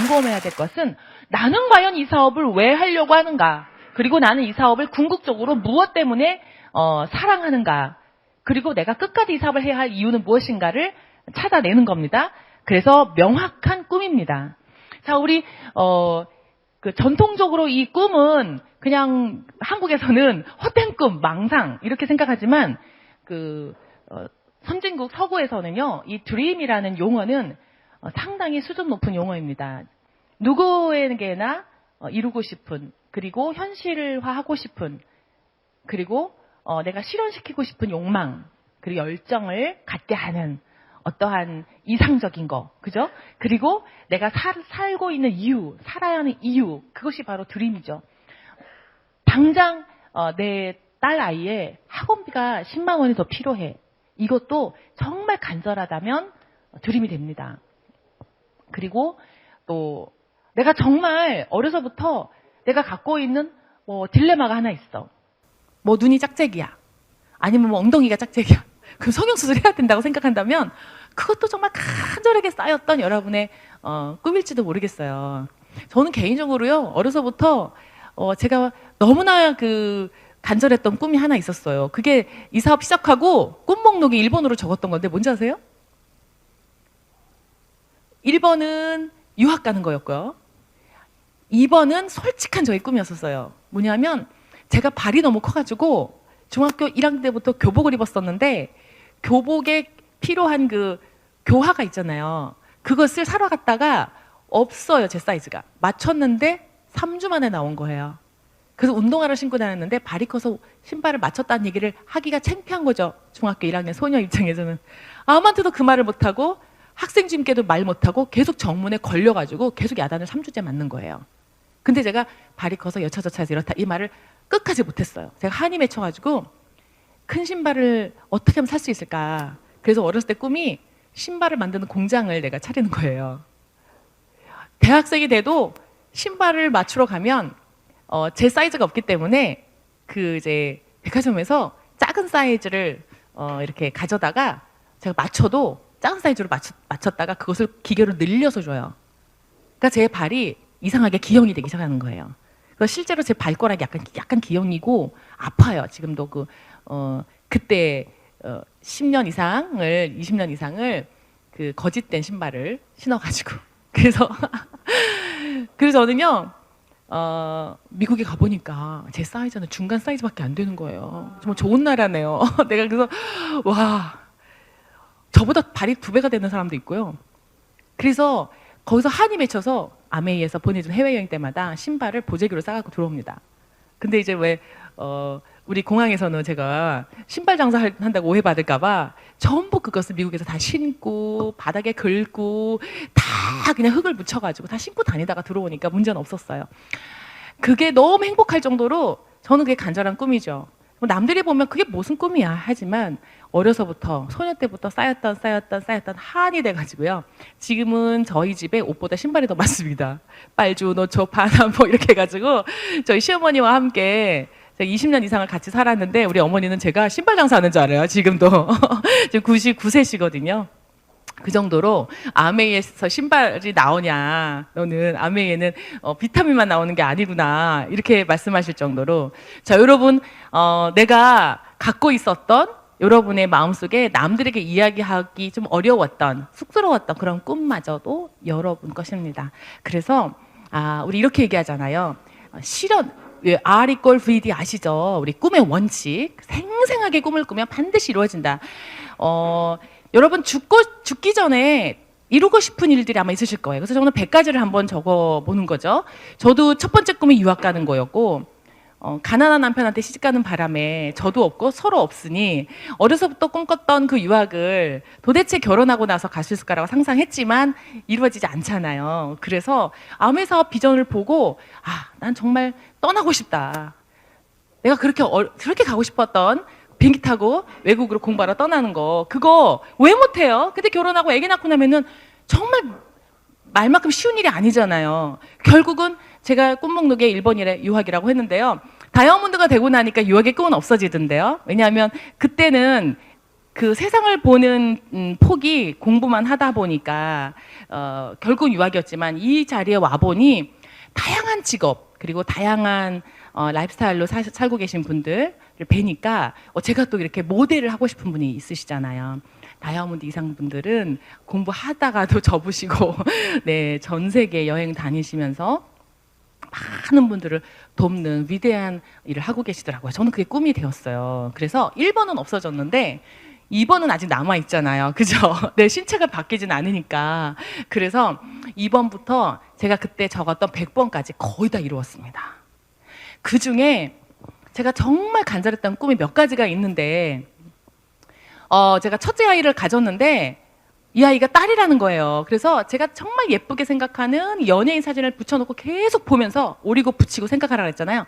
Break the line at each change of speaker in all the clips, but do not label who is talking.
점검해야 될 것은 나는 과연 이 사업을 왜 하려고 하는가? 그리고 나는 이 사업을 궁극적으로 무엇 때문에 사랑하는가? 그리고 내가 끝까지 이 사업을 해야 할 이유는 무엇인가를 찾아내는 겁니다. 그래서 명확한 꿈입니다. 자, 우리 전통적으로 이 꿈은 그냥 한국에서는 헛된 꿈, 망상 이렇게 생각하지만 선진국 서구에서는요, 이 드림이라는 용어는 상당히 수준 높은 용어입니다. 누구에게나 이루고 싶은, 그리고 현실화하고 싶은, 그리고 내가 실현시키고 싶은 욕망, 그리고 열정을 갖게 하는 어떠한 이상적인 거, 그죠? 그리고 내가 살고 있는 이유, 살아야 하는 이유, 그것이 바로 드림이죠. 당장 내 딸 아이의 학원비가 10만 원이 더 필요해. 이것도 정말 간절하다면 드림이 됩니다. 그리고 또 내가 정말 어려서부터 내가 갖고 있는 딜레마가 하나 있어. 눈이 짝짝이야. 아니면 엉덩이가 짝짝이야. 그럼 성형수술 해야 된다고 생각한다면 그것도 정말 간절하게 쌓였던 여러분의 꿈일지도 모르겠어요. 저는 개인적으로요, 어려서부터 제가 너무나 간절했던 꿈이 하나 있었어요. 그게 이 사업 시작하고 꿈 목록에 1번으로 적었던 건데 뭔지 아세요? 1번은 유학 가는 거였고요. 2번은 솔직한 저의 꿈이었었어요. 뭐냐면 제가 발이 너무 커가지고 중학교 1학년 때부터 교복을 입었었는데 교복에 필요한 교화가 있잖아요. 그것을 사러 갔다가 없어요. 제 사이즈가. 맞췄는데 3주 만에 나온 거예요. 그래서 운동화를 신고 다녔는데 발이 커서 신발을 맞췄다는 얘기를 하기가 창피한 거죠. 중학교 1학년 소녀 입장에서는. 아무한테도 그 말을 못하고 학생 주임께도 말 못하고 계속 정문에 걸려가지고 계속 야단을 3주째 맞는 거예요. 근데 제가 발이 커서 여차저차해서 이렇다 이 말을 끝까지 못했어요. 제가 한이 맺혀가지고 큰 신발을 어떻게 하면 살 수 있을까. 그래서 어렸을 때 꿈이 신발을 만드는 공장을 내가 차리는 거예요. 대학생이 돼도 신발을 맞추러 가면 제 사이즈가 없기 때문에 이제 백화점에서 작은 사이즈를 이렇게 가져다가 제가 맞춰도 작은 사이즈로 맞췄다가 그것을 기계로 늘려서 줘요. 그러니까 제 발이 이상하게 기형이 되기 시작하는 거예요. 그래서 실제로 제 발가락이 약간 기형이고 아파요. 지금도 그때 10년 이상을 20년 이상을 거짓된 신발을 신어가지고 그래서 저는요. 미국에 가보니까 제 사이즈는 중간 사이즈밖에 안 되는 거예요. 정말 좋은 나라네요. 내가 그래서 와, 저보다 발이 2배가 되는 사람도 있고요. 그래서 거기서 한이 맺혀서 아메이에서 보내준 해외여행 때마다 신발을 보재기로 싸갖고 들어옵니다. 근데 이제 우리 공항에서는 제가 신발 장사한다고 오해받을까봐 전부 그것을 미국에서 다 신고 바닥에 긁고 다 그냥 흙을 묻혀가지고 다 신고 다니다가 들어오니까 문제는 없었어요. 그게 너무 행복할 정도로 저는 그게 간절한 꿈이죠. 남들이 보면 그게 무슨 꿈이야 하지만 어려서부터 소녀 때부터 쌓였던 한이 돼가지고요. 지금은 저희 집에 옷보다 신발이 더 많습니다. 빨주, 노초, 파남 이렇게 해가지고 저희 시어머니와 함께 20년 이상을 같이 살았는데 우리 어머니는 제가 신발 장사하는 줄 알아요. 지금도. 지금 99세시거든요. 그 정도로 아메이에서 신발이 나오냐, 너는 아메이에는 비타민만 나오는 게 아니구나 이렇게 말씀하실 정도로. 자, 여러분 내가 갖고 있었던 여러분의 마음속에 남들에게 이야기하기 좀 어려웠던 쑥스러웠던 그런 꿈마저도 여러분 것입니다. 그래서 우리 이렇게 얘기하잖아요. 실현 R = VD 아시죠? 우리 꿈의 원칙. 생생하게 꿈을 꾸면 반드시 이루어진다. 여러분 죽기 전에 이루고 싶은 일들이 아마 있으실 거예요. 그래서 저는 100가지를 한번 적어보는 거죠. 저도 첫 번째 꿈이 유학 가는 거였고 가난한 남편한테 시집가는 바람에 저도 없고 서로 없으니 어려서부터 꿈꿨던 그 유학을 도대체 결혼하고 나서 갈 수 있을 거라고 상상했지만 이루어지지 않잖아요. 그래서 아메 사업 비전을 보고 난 정말 떠나고 싶다. 내가 그렇게 가고 싶었던 비행기 타고 외국으로 공부하러 떠나는 거 그거 왜 못해요? 근데 결혼하고 애기 낳고 나면은 정말 말만큼 쉬운 일이 아니잖아요. 결국은 제가 꿈 목록에 1번이래 유학이라고 했는데요. 다이아몬드가 되고 나니까 유학의 꿈은 없어지던데요. 왜냐하면 그때는 그 세상을 보는 폭이 공부만 하다 보니까 결국 유학이었지만 이 자리에 와보니 다양한 직업 그리고 다양한 라이프스타일로 살고 계신 분들을 뵈니까 제가 또 이렇게 모델을 하고 싶은 분이 있으시잖아요. 다이아몬드 이상 분들은 공부하다가도 접으시고 네, 전 세계 여행 다니시면서 많은 분들을 돕는 위대한 일을 하고 계시더라고요. 저는 그게 꿈이 되었어요. 그래서 1번은 없어졌는데 2번은 아직 남아 있잖아요. 그죠? 네, 신체가 바뀌진 않으니까. 그래서 2번부터 제가 그때 적었던 100번까지 거의 다 이루었습니다. 그 중에 제가 정말 간절했던 꿈이 몇 가지가 있는데, 제가 첫째 아이를 가졌는데, 이 아이가 딸이라는 거예요. 그래서 제가 정말 예쁘게 생각하는 연예인 사진을 붙여놓고 계속 보면서 오리고 붙이고 생각하라고 했잖아요.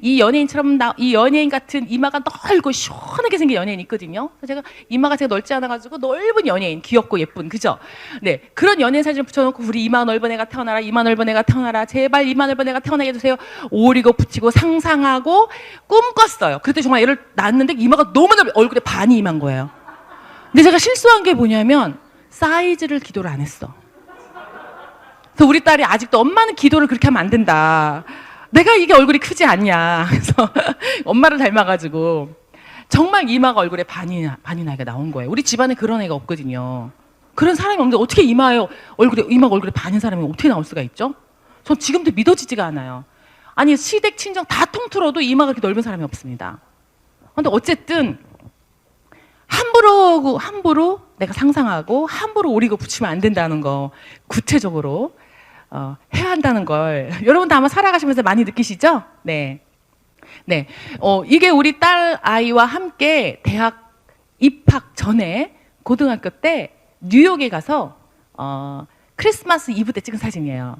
이 연예인처럼 이 연예인 같은 이마가 넓고 시원하게 생긴 연예인 있거든요. 그래서 제가 이마가 제가 넓지 않아가지고 넓은 연예인, 귀엽고 예쁜, 그죠? 네, 그런 연예인 사진을 붙여놓고 우리 이마 넓은 애가 태어나라, 이마 넓은 애가 태어나라, 제발 이마 넓은 애가 태어나게 해주세요. 오리고 붙이고 상상하고 꿈꿨어요. 그때 정말 애를 낳았는데 이마가 너무 넓어 얼굴에 반이 임한 거예요. 근데 제가 실수한 게 뭐냐면 사이즈를 기도를 안 했어. 그래서 우리 딸이 아직도 엄마는 기도를 그렇게 하면 안 된다. 내가 이게 얼굴이 크지 않냐. 그래서 엄마를 닮아가지고 정말 이마가 얼굴에 반이나 이게 나온 거예요. 우리 집안에 그런 애가 없거든요. 그런 사람이 없는데 어떻게 이마가 얼굴에 반인 사람이 어떻게 나올 수가 있죠? 전 지금도 믿어지지가 않아요. 아니 시댁 친정 다 통틀어도 이마가 그렇게 넓은 사람이 없습니다. 근데 어쨌든 함부로 내가 상상하고 함부로 오리고 붙이면 안 된다는 거 구체적으로 해야 한다는 걸 여러분도 아마 살아가시면서 많이 느끼시죠? 네. 네. 이게 우리 딸 아이와 함께 대학 입학 전에 고등학교 때 뉴욕에 가서 크리스마스 이브 때 찍은 사진이에요.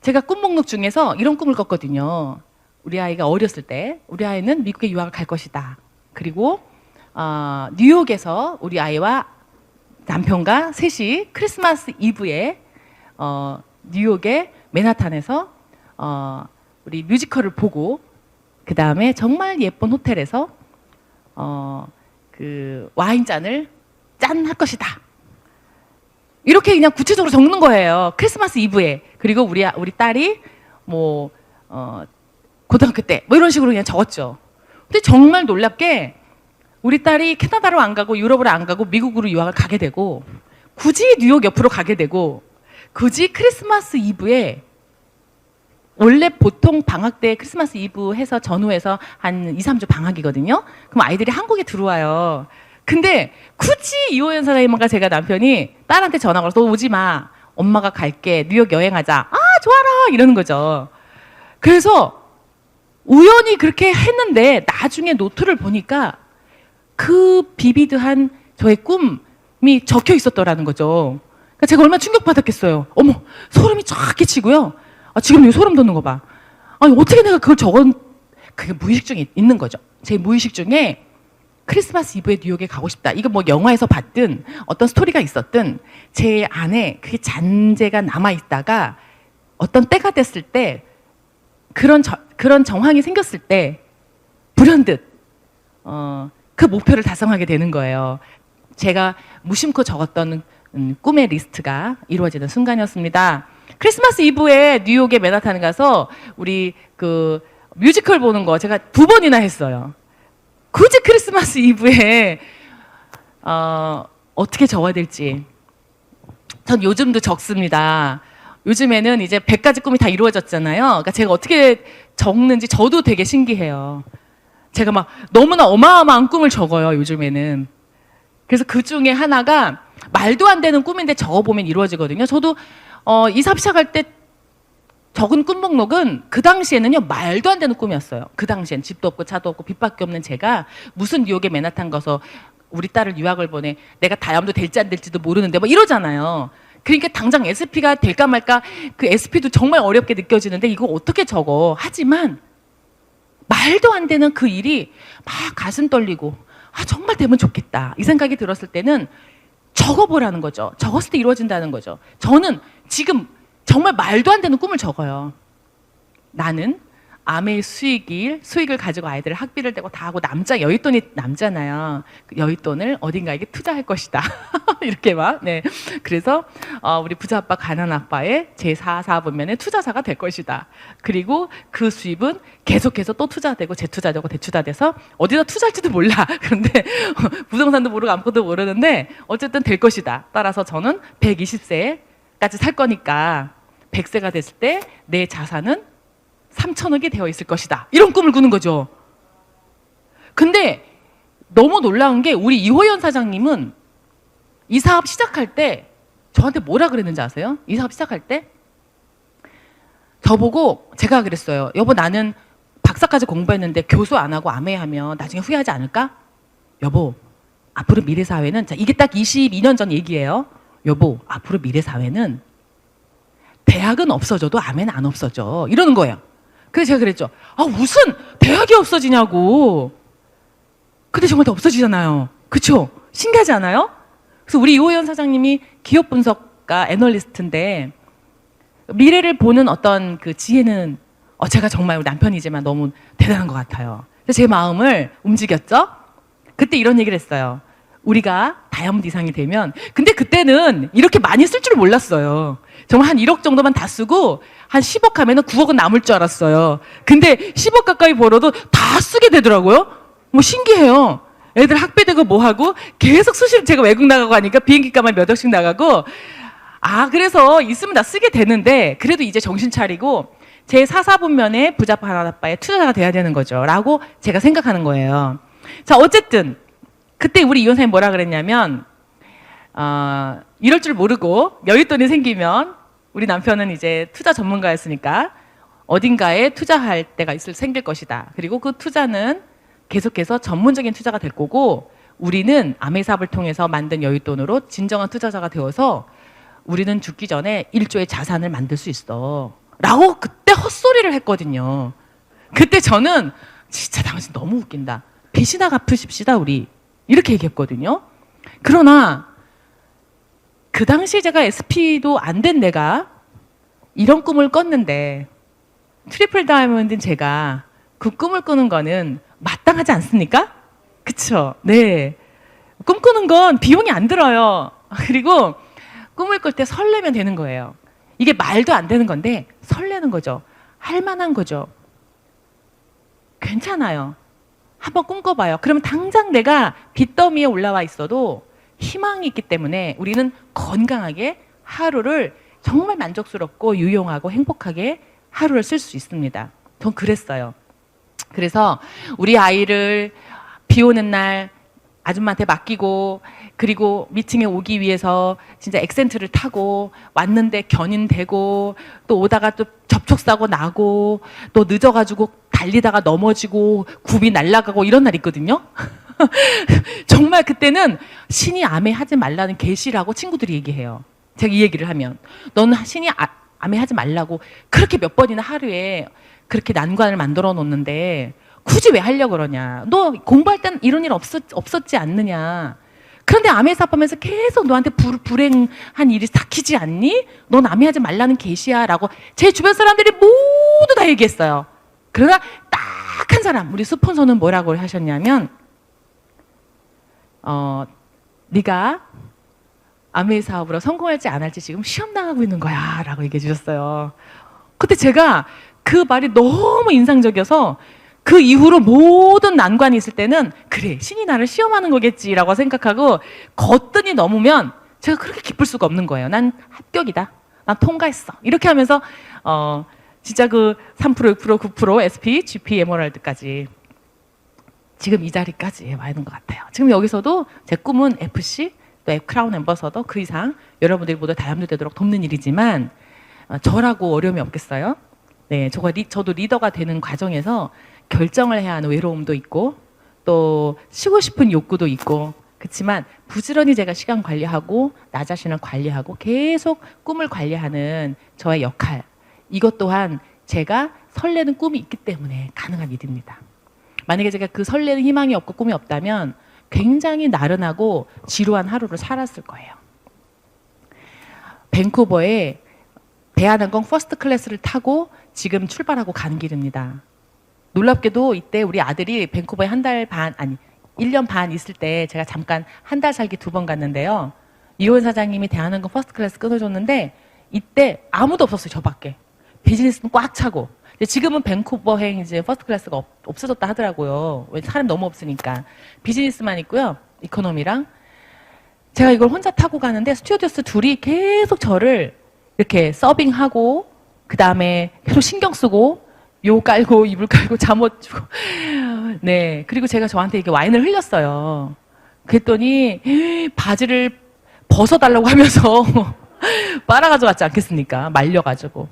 제가 꿈 목록 중에서 이런 꿈을 꿨거든요. 우리 아이가 어렸을 때 우리 아이는 미국에 유학을 갈 것이다. 그리고 뉴욕에서 우리 아이와 남편과 셋이 크리스마스 이브에 뉴욕의 맨하탄에서 우리 뮤지컬을 보고 그 다음에 정말 예쁜 호텔에서 그 와인잔을 짠 할 것이다. 이렇게 그냥 구체적으로 적는 거예요. 크리스마스 이브에. 그리고 우리 딸이 뭐 고등학교 때 뭐 이런 식으로 그냥 적었죠. 근데 정말 놀랍게 우리 딸이 캐나다로 안 가고 유럽으로 안 가고 미국으로 유학을 가게 되고 굳이 뉴욕 옆으로 가게 되고 굳이 크리스마스 이브에 원래 보통 방학 때 크리스마스 이브 해서 전후해서 한 2, 3주 방학이거든요. 그럼 아이들이 한국에 들어와요. 근데 굳이 이호연 선생님과 제가 남편이 딸한테 전화 걸어서 너 오지 마. 엄마가 갈게. 뉴욕 여행하자. 아 좋아라 이러는 거죠. 그래서 우연히 그렇게 했는데 나중에 노트를 보니까 그 비비드한 저의 꿈이 적혀 있었더라는 거죠. 그러니까 제가 얼마나 충격받았겠어요. 어머, 소름이 쫙 끼치고요. 지금 이 소름 돋는 거 봐. 아니, 어떻게 내가 그걸 그게 무의식 중에 있는 거죠. 제 무의식 중에 크리스마스 이브에 뉴욕에 가고 싶다. 이거 뭐 영화에서 봤든 어떤 스토리가 있었든 제 안에 그게 잔재가 남아있다가 어떤 때가 됐을 때 그런 정황이 생겼을 때 불현듯 그 목표를 달성하게 되는 거예요. 제가 무심코 적었던 꿈의 리스트가 이루어지는 순간이었습니다. 크리스마스 이브에 뉴욕의 맨하탄에 가서 우리 그 뮤지컬 보는 거 제가 2번이나 했어요. 굳이 크리스마스 이브에 어떻게 적어야 될지 전 요즘도 적습니다. 요즘에는 이제 100가지 꿈이 다 이루어졌잖아요. 그러니까 제가 어떻게 적는지 저도 되게 신기해요. 제가 막 너무나 어마어마한 꿈을 적어요, 요즘에는. 그래서 그 중에 하나가 말도 안 되는 꿈인데 적어보면 이루어지거든요. 저도 이사 시작할 때 적은 꿈 목록은 그 당시에는요, 말도 안 되는 꿈이었어요. 그 당시엔 집도 없고 차도 없고 빚밖에 없는 제가 무슨 뉴욕에 맨하탄 가서 우리 딸을 유학을 보내 내가 다이아몬드 될지 안 될지도 모르는데 뭐 이러잖아요. 그러니까 당장 SP가 될까 말까 그 SP도 정말 어렵게 느껴지는데 이거 어떻게 적어. 하지만 말도 안 되는 그 일이 막 가슴 떨리고 정말 되면 좋겠다 이 생각이 들었을 때는 적어보라는 거죠. 적었을 때 이루어진다는 거죠. 저는 지금 정말 말도 안 되는 꿈을 적어요. 나는 아메의 수익을 가지고 아이들을 학비를 대고 다 하고 여윳돈이 남잖아요. 그 여윳돈을 어딘가에게 투자할 것이다. 이렇게 막, 네. 그래서, 우리 부자 아빠, 가난 아빠의 제4사분면의 투자자가 될 것이다. 그리고 그 수입은 계속해서 또 투자되고 재투자되고 대투자돼서 어디다 투자할지도 몰라. 그런데 부동산도 모르고 아무것도 모르는데 어쨌든 될 것이다. 따라서 저는 120세까지 살 거니까 100세가 됐을 때 내 자산은 3천억이 되어 있을 것이다. 이런 꿈을 꾸는 거죠. 근데 너무 놀라운 게 우리 이호연 사장님은 이 사업 시작할 때 저한테 뭐라 그랬는지 아세요? 이 사업 시작할 때 저보고 제가 그랬어요. 여보, 나는 박사까지 공부했는데 교수 안 하고 아메하면 나중에 후회하지 않을까? 여보, 앞으로 미래 사회는, 자, 이게 딱 22년 전 얘기예요. 여보, 앞으로 미래 사회는 대학은 없어져도 아메는 안 없어져. 이러는 거예요. 그래서 제가 그랬죠. 무슨 대학이 없어지냐고. 근데 정말 다 없어지잖아요. 그쵸? 신기하지 않아요? 그래서 우리 이호연 사장님이 기업 분석가 애널리스트인데 미래를 보는 어떤 그 지혜는 제가 정말 우리 남편이지만 너무 대단한 것 같아요. 그래서 제 마음을 움직였죠. 그때 이런 얘기를 했어요. 우리가 다이아몬드 이상이 되면, 근데 그때는 이렇게 많이 쓸 줄 몰랐어요. 정말 한 1억 정도만 다 쓰고 한 10억 하면은 9억은 남을 줄 알았어요. 근데 10억 가까이 벌어도 다 쓰게 되더라고요. 뭐 신기해요. 애들 학비 대고 뭐 하고 계속 수시로 제가 외국 나가고 하니까 비행기 값만 몇 억씩 나가고, 그래서 있으면 다 쓰게 되는데 그래도 이제 정신 차리고 제 4사분면에 부자 아빠의 투자자가 돼야 되는 거죠. 라고 제가 생각하는 거예요. 자, 어쨌든 그때 우리 이혼사님 뭐라 그랬냐면, 이럴 줄 모르고 여윳돈이 생기면 우리 남편은 이제 투자 전문가였으니까 어딘가에 투자할 때가 생길 것이다. 그리고 그 투자는 계속해서 전문적인 투자가 될 거고, 우리는 아메 사업을 통해서 만든 여윳돈으로 진정한 투자자가 되어서 우리는 죽기 전에 1조의 자산을 만들 수 있어. 라고 그때 헛소리를 했거든요. 그때 저는 진짜 당신 너무 웃긴다. 빚이나 갚으십시다, 우리. 이렇게 얘기했거든요. 그러나 그 당시 제가 SP도 안 된 내가 이런 꿈을 꿨는데 트리플 다이아몬드인 제가 그 꿈을 꾸는 거는 마땅하지 않습니까? 그쵸? 네. 꿈꾸는 건 비용이 안 들어요. 그리고 꿈을 꿀 때 설레면 되는 거예요. 이게 말도 안 되는 건데 설레는 거죠. 할 만한 거죠. 괜찮아요. 한번 꿈꿔봐요. 그러면 당장 내가 빚더미에 올라와 있어도 희망이 있기 때문에 우리는 건강하게 하루를 정말 만족스럽고 유용하고 행복하게 하루를 쓸 수 있습니다. 전 그랬어요. 그래서 우리 아이를 비 오는 날 아줌마한테 맡기고, 그리고 미팅에 오기 위해서 진짜 액센트를 타고 왔는데 견인되고, 또 오다가 또 접촉사고 나고, 또 늦어가지고 달리다가 넘어지고 굽이 날아가고 이런 날 있거든요. 정말 그때는 신이 아메 하지 말라는 계시라고 친구들이 얘기해요. 제가 이 얘기를 하면, 너는 신이 아메 하지 말라고 그렇게 몇 번이나 하루에 그렇게 난관을 만들어 놓는데 굳이 왜 하려고 그러냐. 너 공부할 땐 이런 일 없었지 않느냐. 그런데 아메 사업하면서 계속 너한테 불행한 일이 삭히지 않니? 넌 아메 하지 말라는 계시야. 라고 제 주변 사람들이 모두 다 얘기했어요. 그러나 딱 한 사람, 우리 스폰서는 뭐라고 하셨냐면, 네가 아메 사업으로 성공할지 안 할지 지금 시험 당하고 있는 거야. 라고 얘기해 주셨어요. 그때 제가 그 말이 너무 인상적이어서 그 이후로 모든 난관이 있을 때는 그래, 신이 나를 시험하는 거겠지라고 생각하고 거뜬히 넘으면 제가 그렇게 기쁠 수가 없는 거예요. 난 합격이다. 난 통과했어. 이렇게 하면서 진짜 그 3%, 6%, 9% SP, GP, 에메랄드까지 지금 이 자리까지 와 있는 것 같아요. 지금 여기서도 제 꿈은 FC, 또 크라운 앰버서더 그 이상 여러분들이 모두 다이아몬드 되도록 돕는 일이지만 저라고 어려움이 없겠어요? 네, 저도 리더가 되는 과정에서 결정을 해야 하는 외로움도 있고 또 쉬고 싶은 욕구도 있고, 그렇지만 부지런히 제가 시간 관리하고 나 자신을 관리하고 계속 꿈을 관리하는 저의 역할, 이것 또한 제가 설레는 꿈이 있기 때문에 가능한 일입니다. 만약에 제가 그 설레는 희망이 없고 꿈이 없다면 굉장히 나른하고 지루한 하루를 살았을 거예요. 밴쿠버에 대한항공 퍼스트 클래스를 타고 지금 출발하고 가는 길입니다. 놀랍게도 이때 우리 아들이 밴쿠버에 한 달 반, 아니, 1년 반 있을 때 제가 잠깐 한 달 살기 2번 갔는데요. 이호연 사장님이 대한항공 퍼스트 클래스 끊어줬는데 이때 아무도 없었어요, 저밖에. 비즈니스는 꽉 차고. 지금은 밴쿠버행 이제 퍼스트 클래스가 없어졌다 하더라고요. 왜 사람 너무 없으니까. 비즈니스만 있고요. 이코노미랑. 제가 이걸 혼자 타고 가는데 스튜어디스 둘이 계속 저를 이렇게 서빙하고 그 다음에 계속 신경 쓰고 요 깔고 이불 깔고 잠옷 주고 네 그리고 제가 저한테 이렇게 와인을 흘렸어요. 그랬더니 바지를 벗어달라고 하면서 빨아가지고 왔지 않겠습니까? 말려가지고.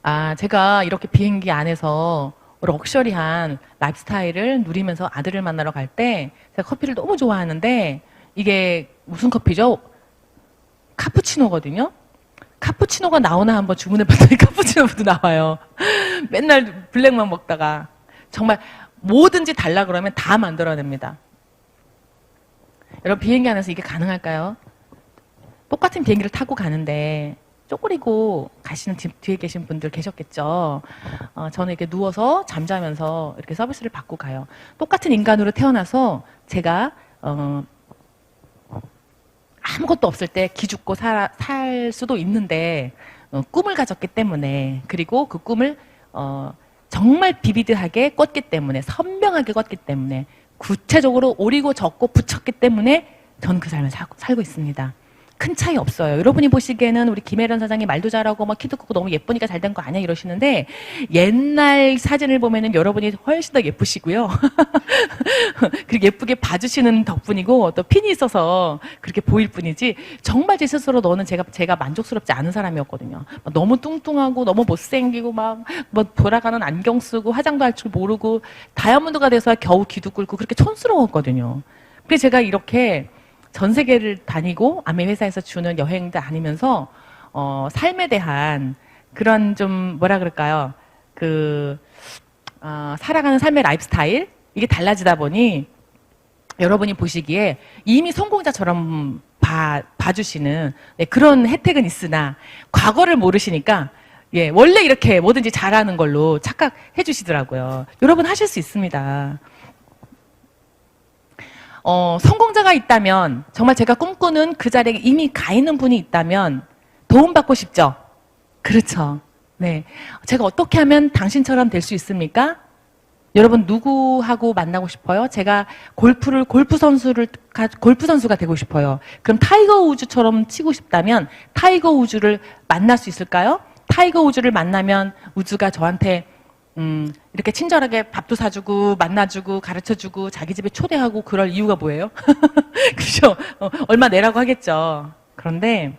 아 제가 이렇게 비행기 안에서 럭셔리한 라이프스타일을 누리면서 아들을 만나러 갈 때 제가 커피를 너무 좋아하는데 이게 무슨 커피죠? 카푸치노거든요. 카푸치노가 나오나 한번 주문해봤더니 카푸치노부터 나와요. 맨날 블랙만 먹다가 정말 뭐든지 달라 그러면 다 만들어냅니다. 여러분 비행기 안에서 이게 가능할까요? 똑같은 비행기를 타고 가는데 쪼그리고 가시는 뒤에 계신 분들 계셨겠죠. 저는 이렇게 누워서 잠자면서 이렇게 서비스를 받고 가요. 똑같은 인간으로 태어나서 제가 아무것도 없을 때 기죽고 살 수도 있는데 꿈을 가졌기 때문에 그리고 그 꿈을 정말 비비드하게 꿨기 때문에 선명하게 꿨기 때문에 구체적으로 오리고 젓고 붙였기 때문에 저는 그 삶을 살고 있습니다. 큰 차이 없어요. 여러분이 보시기에는 우리 김혜련 사장님 말도 잘하고 막 키도 크고 너무 예쁘니까 잘 된 거 아니야 이러시는데 옛날 사진을 보면은 여러분이 훨씬 더 예쁘시고요. 그리고 예쁘게 봐주시는 덕분이고 또 핀이 있어서 그렇게 보일 뿐이지 정말 제 스스로 너는 제가 만족스럽지 않은 사람이었거든요. 너무 뚱뚱하고 너무 못생기고 막 뭐 돌아가는 안경 쓰고 화장도 할 줄 모르고 다이아몬드가 돼서 겨우 기도 꿇고 그렇게 촌스러웠거든요. 그래서 제가 이렇게 전 세계를 다니고 아메 회사에서 주는 여행도 다니면서 삶에 대한 그런 좀 뭐라 그럴까요? 살아가는 삶의 라이프스타일 이게 달라지다 보니 여러분이 보시기에 이미 성공자처럼 봐주시는 그런 혜택은 있으나 과거를 모르시니까 예, 원래 이렇게 뭐든지 잘하는 걸로 착각해 주시더라고요. 여러분 하실 수 있습니다. 성공자가 있다면 정말 제가 꿈꾸는 그 자리에 이미 가 있는 분이 있다면 도움받고 싶죠? 그렇죠. 네. 제가 어떻게 하면 당신처럼 될 수 있습니까? 여러분 누구하고 만나고 싶어요? 제가 골프 선수가 되고 싶어요. 그럼 타이거 우즈처럼 치고 싶다면 타이거 우즈를 만날 수 있을까요? 타이거 우즈를 만나면 우즈가 저한테 이렇게 친절하게 밥도 사주고 만나주고 가르쳐주고 자기 집에 초대하고 그럴 이유가 뭐예요? 그죠? 얼마 내라고 하겠죠. 그런데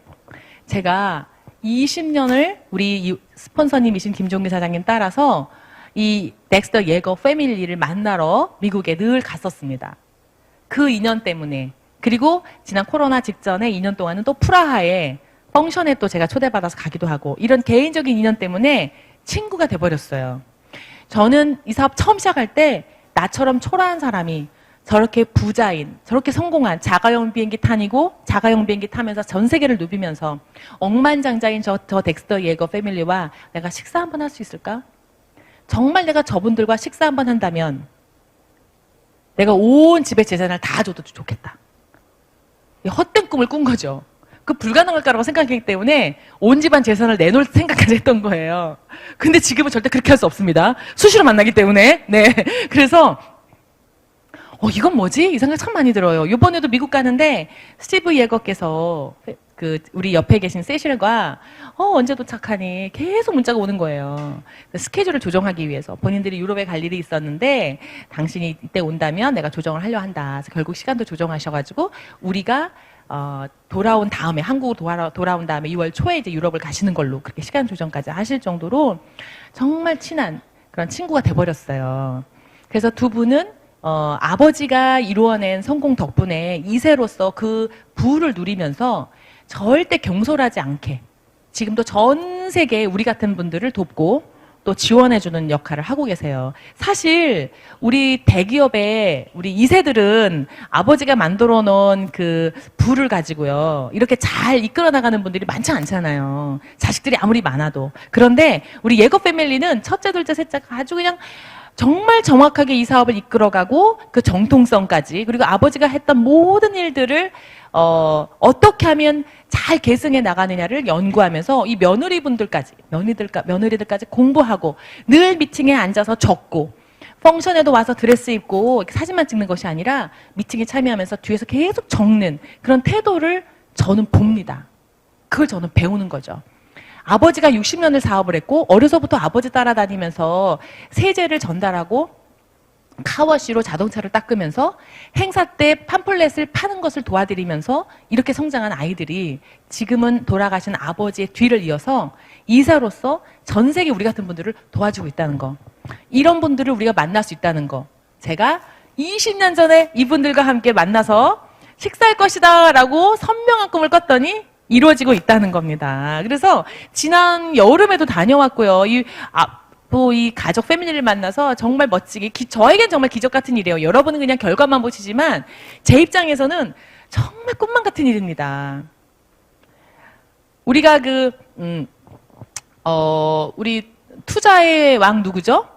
제가 20년을 우리 스폰서님이신 김종기 사장님 따라서 이 덱스터 예거 패밀리를 만나러 미국에 늘 갔었습니다. 그 인연 때문에 그리고 지난 코로나 직전에 2년 동안은 또 프라하에 펑션에 또 제가 초대받아서 가기도 하고 이런 개인적인 인연 때문에 친구가 돼버렸어요. 저는 이 사업 처음 시작할 때 나처럼 초라한 사람이 저렇게 부자인, 저렇게 성공한 자가용 비행기 타면서 전 세계를 누비면서 억만장자인 저 덱스터 예거 패밀리와 내가 식사 한번 할 수 있을까? 정말 내가 저분들과 식사 한번 한다면 내가 온 집의 재산을 다 줘도 좋겠다. 헛된 꿈을 꾼 거죠. 그 불가능할 거라고 생각했기 때문에 온 집안 재산을 내놓을 생각까지 했던 거예요. 근데 지금은 절대 그렇게 할 수 없습니다. 수시로 만나기 때문에. 네. 그래서 이건 뭐지? 이 생각 참 많이 들어요. 이번에도 미국 가는데 스티브 예거께서 우리 옆에 계신 세실과 언제 도착하니 계속 문자가 오는 거예요. 스케줄을 조정하기 위해서 본인들이 유럽에 갈 일이 있었는데 당신이 이때 온다면 내가 조정을 하려 한다. 그래서 결국 시간도 조정하셔가지고 우리가 돌아온 다음에 한국으로 돌아온 다음에 2월 초에 이제 유럽을 가시는 걸로 그렇게 시간 조정까지 하실 정도로 정말 친한 그런 친구가 돼버렸어요. 그래서 두 분은 아버지가 이루어낸 성공 덕분에 2세로서 그 부를 누리면서 절대 경솔하지 않게 지금도 전 세계 우리 같은 분들을 돕고 또 지원해주는 역할을 하고 계세요. 사실 우리 대기업에 우리 2세들은 아버지가 만들어 놓은 그 부를 가지고요. 이렇게 잘 이끌어 나가는 분들이 많지 않잖아요. 자식들이 아무리 많아도. 그런데 우리 예거 패밀리는 첫째, 둘째, 셋째가 아주 그냥 정말 정확하게 이 사업을 이끌어가고 그 정통성까지 그리고 아버지가 했던 모든 일들을 어떻게 하면 잘 계승해 나가느냐를 연구하면서 이 며느리들까지 공부하고 늘 미팅에 앉아서 적고 펑션에도 와서 드레스 입고 사진만 찍는 것이 아니라 미팅에 참여하면서 뒤에서 계속 적는 그런 태도를 저는 봅니다. 그걸 저는 배우는 거죠. 아버지가 60년을 사업을 했고 어려서부터 아버지 따라다니면서 세제를 전달하고 카워시로 자동차를 닦으면서 행사 때 팜플렛을 파는 것을 도와드리면서 이렇게 성장한 아이들이 지금은 돌아가신 아버지의 뒤를 이어서 이사로서 전 세계 우리 같은 분들을 도와주고 있다는 거. 이런 분들을 우리가 만날 수 있다는 거. 제가 20년 전에 이분들과 함께 만나서 식사할 것이다 라고 선명한 꿈을 꿨더니 이루어지고 있다는 겁니다. 그래서 지난 여름에도 다녀왔고요. 또 이 가족 패밀리를 만나서 정말 멋지게 저에겐 정말 기적 같은 일이에요. 여러분은 그냥 결과만 보시지만 제 입장에서는 정말 꿈만 같은 일입니다. 우리가 우리 투자의 왕 누구죠?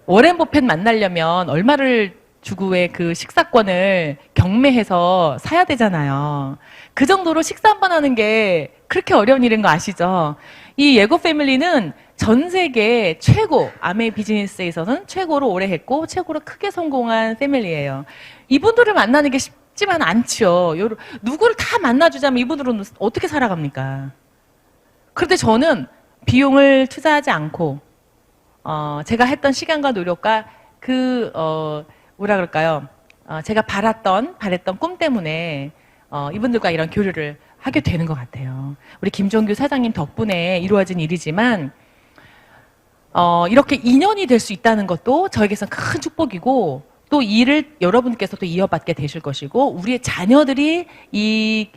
워렌 버핏 만나려면 얼마를 주고 왜 그 식사권을 경매해서 사야 되잖아요. 그 정도로 식사 한 번 하는 게 그렇게 어려운 일인 거 아시죠? 이 예고 패밀리는 전 세계 최고, 아메 비즈니스에서는 최고로 오래 했고 최고로 크게 성공한 패밀리예요. 이분들을 만나는 게 쉽지만 않죠. 누구를 다 만나주자면 이분들은 어떻게 살아갑니까? 그런데 저는 비용을 투자하지 않고 제가 했던 시간과 노력과 뭐라 그럴까요? 제가 바랬던 꿈 때문에 이분들과 이런 교류를 하게 되는 것 같아요. 우리 김종규 사장님 덕분에 이루어진 일이지만 이렇게 인연이 될 수 있다는 것도 저에게선 큰 축복이고 또 일을 여러분께서 또 이어받게 되실 것이고 우리의 자녀들이 이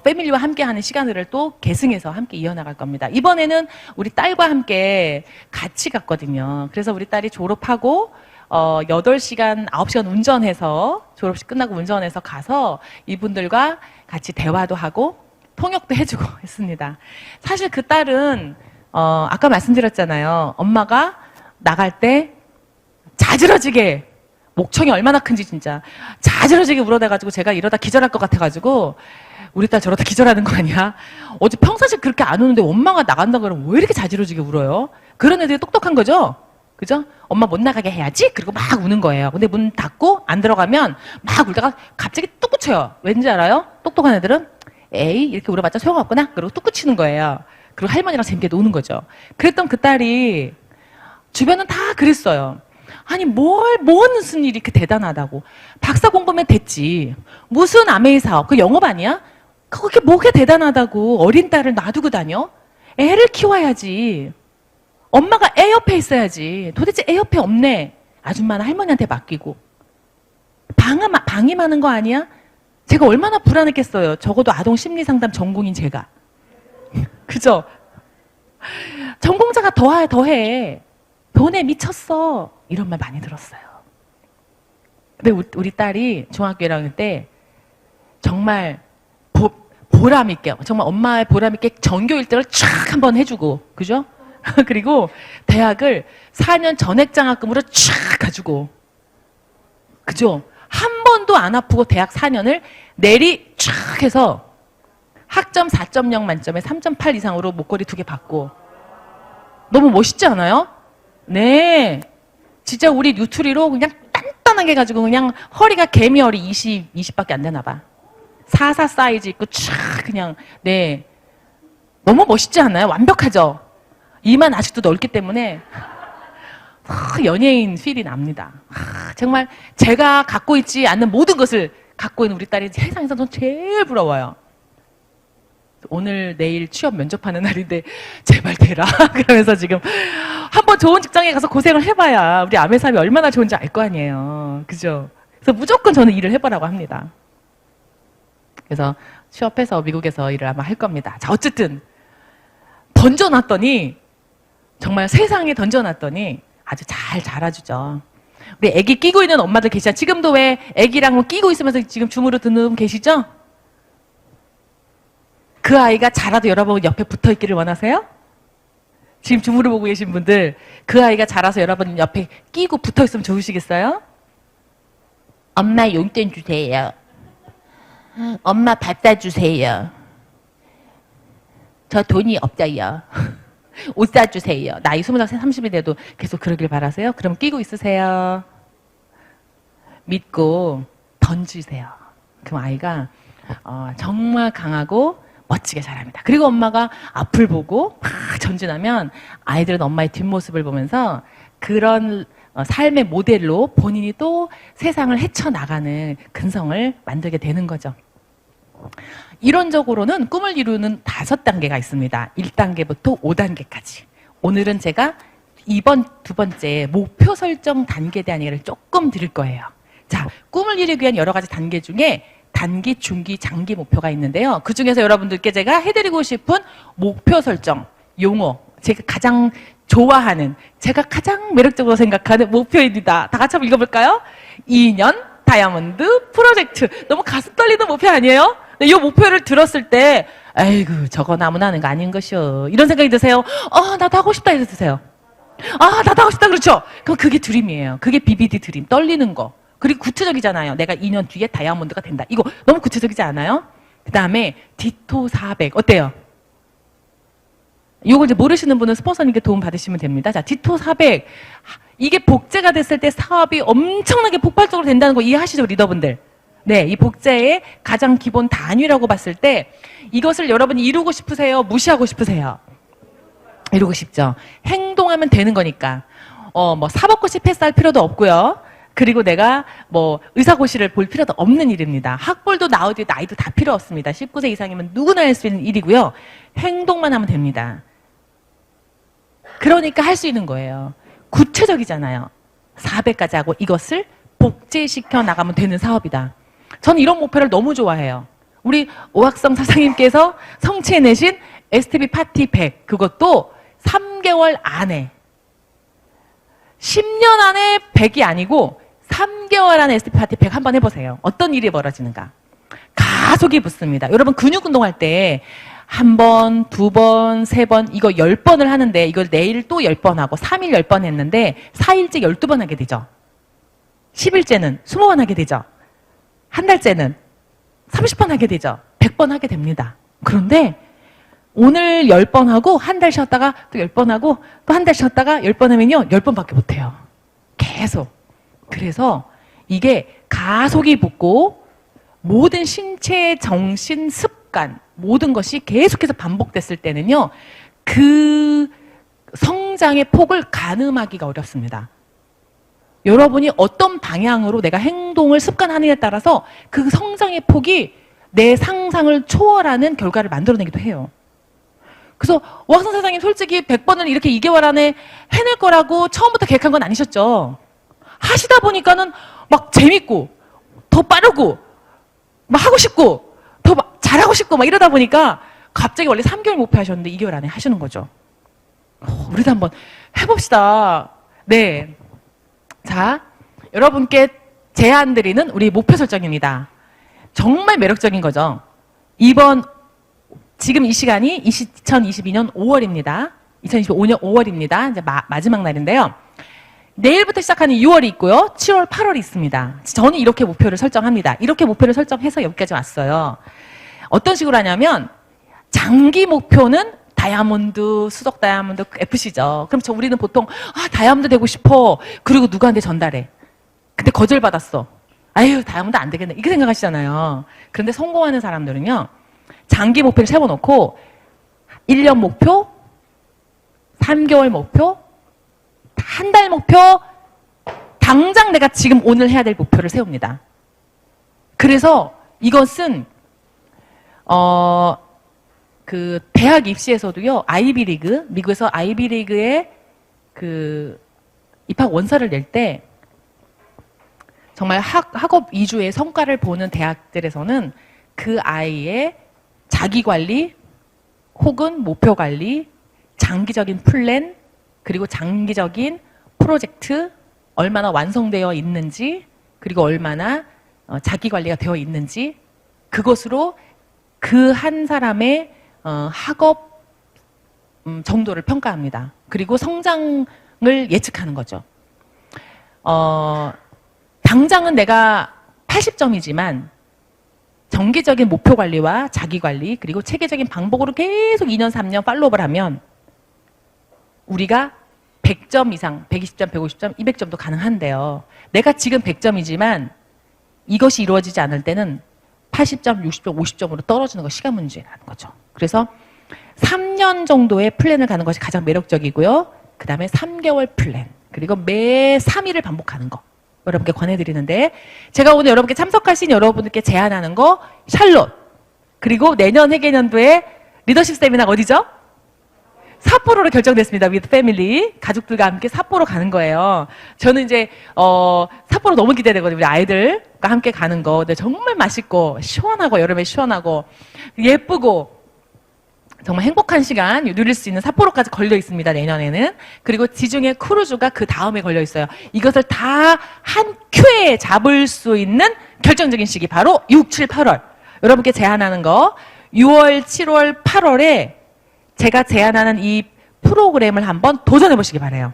패밀리와 함께하는 시간들을 또 계승해서 함께 이어나갈 겁니다. 이번에는 우리 딸과 함께 같이 갔거든요. 그래서 우리 딸이 졸업하고 8시간, 9시간 운전해서 졸업식 끝나고 운전해서 가서 이분들과 같이 대화도 하고 통역도 해주고 했습니다. 사실 그 딸은 아까 말씀드렸잖아요. 엄마가 나갈 때 자지러지게 목청이 얼마나 큰지 진짜 자지러지게 울어대가지고 제가 이러다 기절할 것 같아가지고 우리 딸 저러다 기절하는 거 아니야? 어제 평상시 그렇게 안 우는데 엄마가 나간다 그러면 왜 이렇게 자지러지게 울어요? 그런 애들이 똑똑한 거죠? 그죠? 엄마 못 나가게 해야지? 그리고 막 우는 거예요. 근데 문 닫고 안 들어가면 막 울다가 갑자기 뚝 붙여요. 왠지 알아요? 똑똑한 애들은 에이 이렇게 울어봤자 소용없구나. 그리고 뚝 붙이는 거예요. 그리고 할머니랑 재밌게 노는 거죠. 그랬던 그 딸이 주변은 다 그랬어요. 아니 무슨 일이 이렇게 대단하다고. 박사 공부면 됐지. 무슨 아메이 사업 그 영업 아니야? 그게 뭐가 대단하다고 어린 딸을 놔두고 다녀? 애를 키워야지. 엄마가 애 옆에 있어야지. 도대체 애 옆에 없네. 아줌마는 할머니한테 맡기고. 방임하는 거 아니야? 제가 얼마나 불안했겠어요. 적어도 아동심리상담 전공인 제가. 그죠? 전공자가 더해. 돈에 미쳤어. 이런 말 많이 들었어요. 근데 우리 딸이 중학교 1학년 때 정말 보람 있게, 정말 엄마의 보람 있게 전교 1등을 쫙 한번 해주고, 그죠? 그리고 대학을 4년 전액장학금으로 쫙 가지고, 그죠? 한 번도 안 아프고 대학 4년을 내리 쫙 해서 학점 4.0 만점에 3.8 이상으로 목걸이 2개 받고. 너무 멋있지 않아요? 네. 진짜 우리 뉴트리로 그냥 단단하게 해가지고 그냥 허리가 개미허리 20밖에 안 되나 봐. 44 사이즈 입고 쫙 그냥, 네. 너무 멋있지 않아요? 완벽하죠? 이만 아직도 넓기 때문에 연예인 필이 납니다. 정말 제가 갖고 있지 않는 모든 것을 갖고 있는 우리 딸이 세상에서 전 제일 부러워요. 오늘 내일 취업 면접하는 날인데 제발 되라 그러면서 지금 한번 좋은 직장에 가서 고생을 해봐야 우리 아메사업이 얼마나 좋은지 알 거 아니에요. 그죠? 그래서 무조건 저는 일을 해보라고 합니다. 그래서 취업해서 미국에서 일을 아마 할 겁니다. 자, 어쨌든 던져놨더니 정말 세상에 던져놨더니 아주 잘 자라주죠. 우리 애기 끼고 있는 엄마들 계시죠? 지금도 왜 애기랑 뭐 끼고 있으면서 지금 줌으로 듣는 분 계시죠? 그 아이가 자라도 여러분 옆에 붙어있기를 원하세요? 지금 줌으로 보고 계신 분들 그 아이가 자라서 여러분 옆에 끼고 붙어있으면 좋으시겠어요? 엄마 용돈 주세요. 엄마 밥 사주세요. 저 돈이 없어요. 옷 사주세요. 나이 20살, 30이 돼도 계속 그러길 바라세요? 그럼 끼고 있으세요. 믿고 던지세요. 그럼 아이가 정말 강하고 멋지게 자랍니다. 그리고 엄마가 앞을 보고 막 전진하면 아이들은 엄마의 뒷모습을 보면서 그런 삶의 모델로 본인이 또 세상을 헤쳐나가는 근성을 만들게 되는 거죠. 이론적으로는 꿈을 이루는 5단계가 있습니다. 1단계부터 5단계까지. 오늘은 제가 두 번째 목표 설정 단계에 대한 얘기를 조금 드릴 거예요. 자, 꿈을 이루기 위한 여러 가지 단계 중에 단기, 중기, 장기 목표가 있는데요. 그 중에서 여러분들께 제가 해드리고 싶은 목표 설정 용어, 제가 가장 좋아하는, 제가 가장 매력적으로 생각하는 목표입니다. 다 같이 한번 읽어볼까요? 2년 다이아몬드 프로젝트. 너무 가슴 떨리는 목표 아니에요? 네, 이 목표를 들었을 때 아이고 저거 아무나 하는 거 아닌 것이요. 이런 생각이 드세요? 나도 하고 싶다 이래 드세요. 나도 하고 싶다 그렇죠? 그럼 그게 드림이에요. 그게 BBD 드림. 떨리는 거. 그리고 구체적이잖아요. 내가 2년 뒤에 다이아몬드가 된다. 이거 너무 구체적이지 않아요? 그 다음에 디토 400 어때요? 이걸 이제 모르시는 분은 스폰서님께 도움 받으시면 됩니다. 자, 디토 400 이게 복제가 됐을 때 사업이 엄청나게 폭발적으로 된다는 거 이해하시죠, 리더분들? 네, 이 복제의 가장 기본 단위라고 봤을 때 이것을 여러분이 이루고 싶으세요? 무시하고 싶으세요? 이루고 싶죠. 행동하면 되는 거니까. 뭐 사법고시 패스할 필요도 없고요. 그리고 내가 뭐 의사고시를 볼 필요도 없는 일입니다. 학벌도 나이도 다 필요 없습니다. 19세 이상이면 누구나 할 수 있는 일이고요. 행동만 하면 됩니다. 그러니까 할 수 있는 거예요. 구체적이잖아요. 400까지 하고 이것을 복제시켜 나가면 되는 사업이다. 저는 이런 목표를 너무 좋아해요. 우리 오학성 사장님께서 성취해내신 STB 파티 100 그것도 3개월 안에 10년 안에 100이 아니고 3개월 안에 STB 파티 100 한번 해보세요. 어떤 일이 벌어지는가. 가속이 붙습니다. 여러분 근육 운동할 때 한 번, 두 번, 세 번 이거 10번을 하는데 이걸 내일 또 10번 하고 3일 10번 했는데 4일째 12번 하게 되죠. 10일째는 20번 하게 되죠. 한 달째는 30번 하게 되죠. 100번 하게 됩니다. 그런데 오늘 10번 하고 한 달 쉬었다가 또 10번 하고 또 한 달 쉬었다가 10번 하면요. 10번밖에 못해요. 계속. 그래서 이게 가속이 붙고 모든 신체, 정신, 습관 모든 것이 계속해서 반복됐을 때는요. 그 성장의 폭을 가늠하기가 어렵습니다. 여러분이 어떤 방향으로 내가 행동을 습관하느냐에 따라서 그 성장의 폭이 내 상상을 초월하는 결과를 만들어내기도 해요. 그래서 오학성 사장님 솔직히 100번을 이렇게 2개월 안에 해낼 거라고 처음부터 계획한 건 아니셨죠. 하시다 보니까는 막 재밌고 더 빠르고 막 하고 싶고 더 막 잘하고 싶고 막 이러다 보니까 갑자기 원래 3개월 목표 하셨는데 2개월 안에 하시는 거죠. 우리도 한번 해봅시다. 네. 자, 여러분께 제안 드리는 우리 목표 설정입니다. 정말 매력적인 거죠. 지금 이 시간이 2022년 5월입니다. 2025년 5월입니다. 이제 마지막 날인데요. 내일부터 시작하는 6월이 있고요. 7월, 8월이 있습니다. 저는 이렇게 목표를 설정합니다. 이렇게 목표를 설정해서 여기까지 왔어요. 어떤 식으로 하냐면 장기 목표는 다이아몬드, 수석 다이아몬드, FC죠. 그럼 우리는 보통 다이아몬드 되고 싶어. 그리고 누구한테 전달해. 근데 거절받았어. 아유 다이아몬드 안 되겠네. 이렇게 생각하시잖아요. 그런데 성공하는 사람들은요. 장기 목표를 세워놓고 1년 목표, 3개월 목표, 한 달 목표, 당장 내가 지금 오늘 해야 될 목표를 세웁니다. 그래서 이것은 그 대학 입시에서도요. 아이비리그, 미국에서 아이비리그의 그 입학 원서를 낼 때 정말 학업 위주의 성과를 보는 대학들에서는 그 아이의 자기 관리 혹은 목표 관리 장기적인 플랜, 그리고 장기적인 프로젝트, 얼마나 완성되어 있는지, 그리고 얼마나 자기 관리가 되어 있는지, 그것으로 그 한 사람의 학업 정도를 평가합니다. 그리고 성장을 예측하는 거죠. 당장은 내가 80점이지만 정기적인 목표 관리와 자기 관리, 그리고 체계적인 방법으로 계속 2년, 3년 팔로우업을 하면 우리가 100점 이상, 120점, 150점, 200점도 가능한데요. 내가 지금 100점이지만 이것이 이루어지지 않을 때는 80점, 60점, 50점으로 떨어지는 거 시간 문제라는 거죠. 그래서 3년 정도의 플랜을 가는 것이 가장 매력적이고요. 그 다음에 3개월 플랜, 그리고 매 3일을 반복하는 거 여러분께 권해드리는데, 제가 오늘 여러분께 참석하신 여러분들께 제안하는 거 샬롯, 그리고 내년 회계년도에 리더십 세미나가 어디죠? 삿포로로 결정됐습니다. with family. 가족들과 함께 삿포로 가는 거예요. 저는 이제 삿포로 너무 기대되거든요. 우리 아이들과 함께 가는 거. 근데 정말 맛있고 시원하고, 여름에 시원하고 예쁘고 정말 행복한 시간 누릴 수 있는 삿포로까지 걸려 있습니다. 내년에는. 그리고 지중해 크루즈가 그 다음에 걸려 있어요. 이것을 다 한 큐에 잡을 수 있는 결정적인 시기, 바로 6, 7, 8월. 여러분께 제안하는 거 6월, 7월, 8월에 제가 제안하는 이 프로그램을 한번 도전해 보시기 바라요.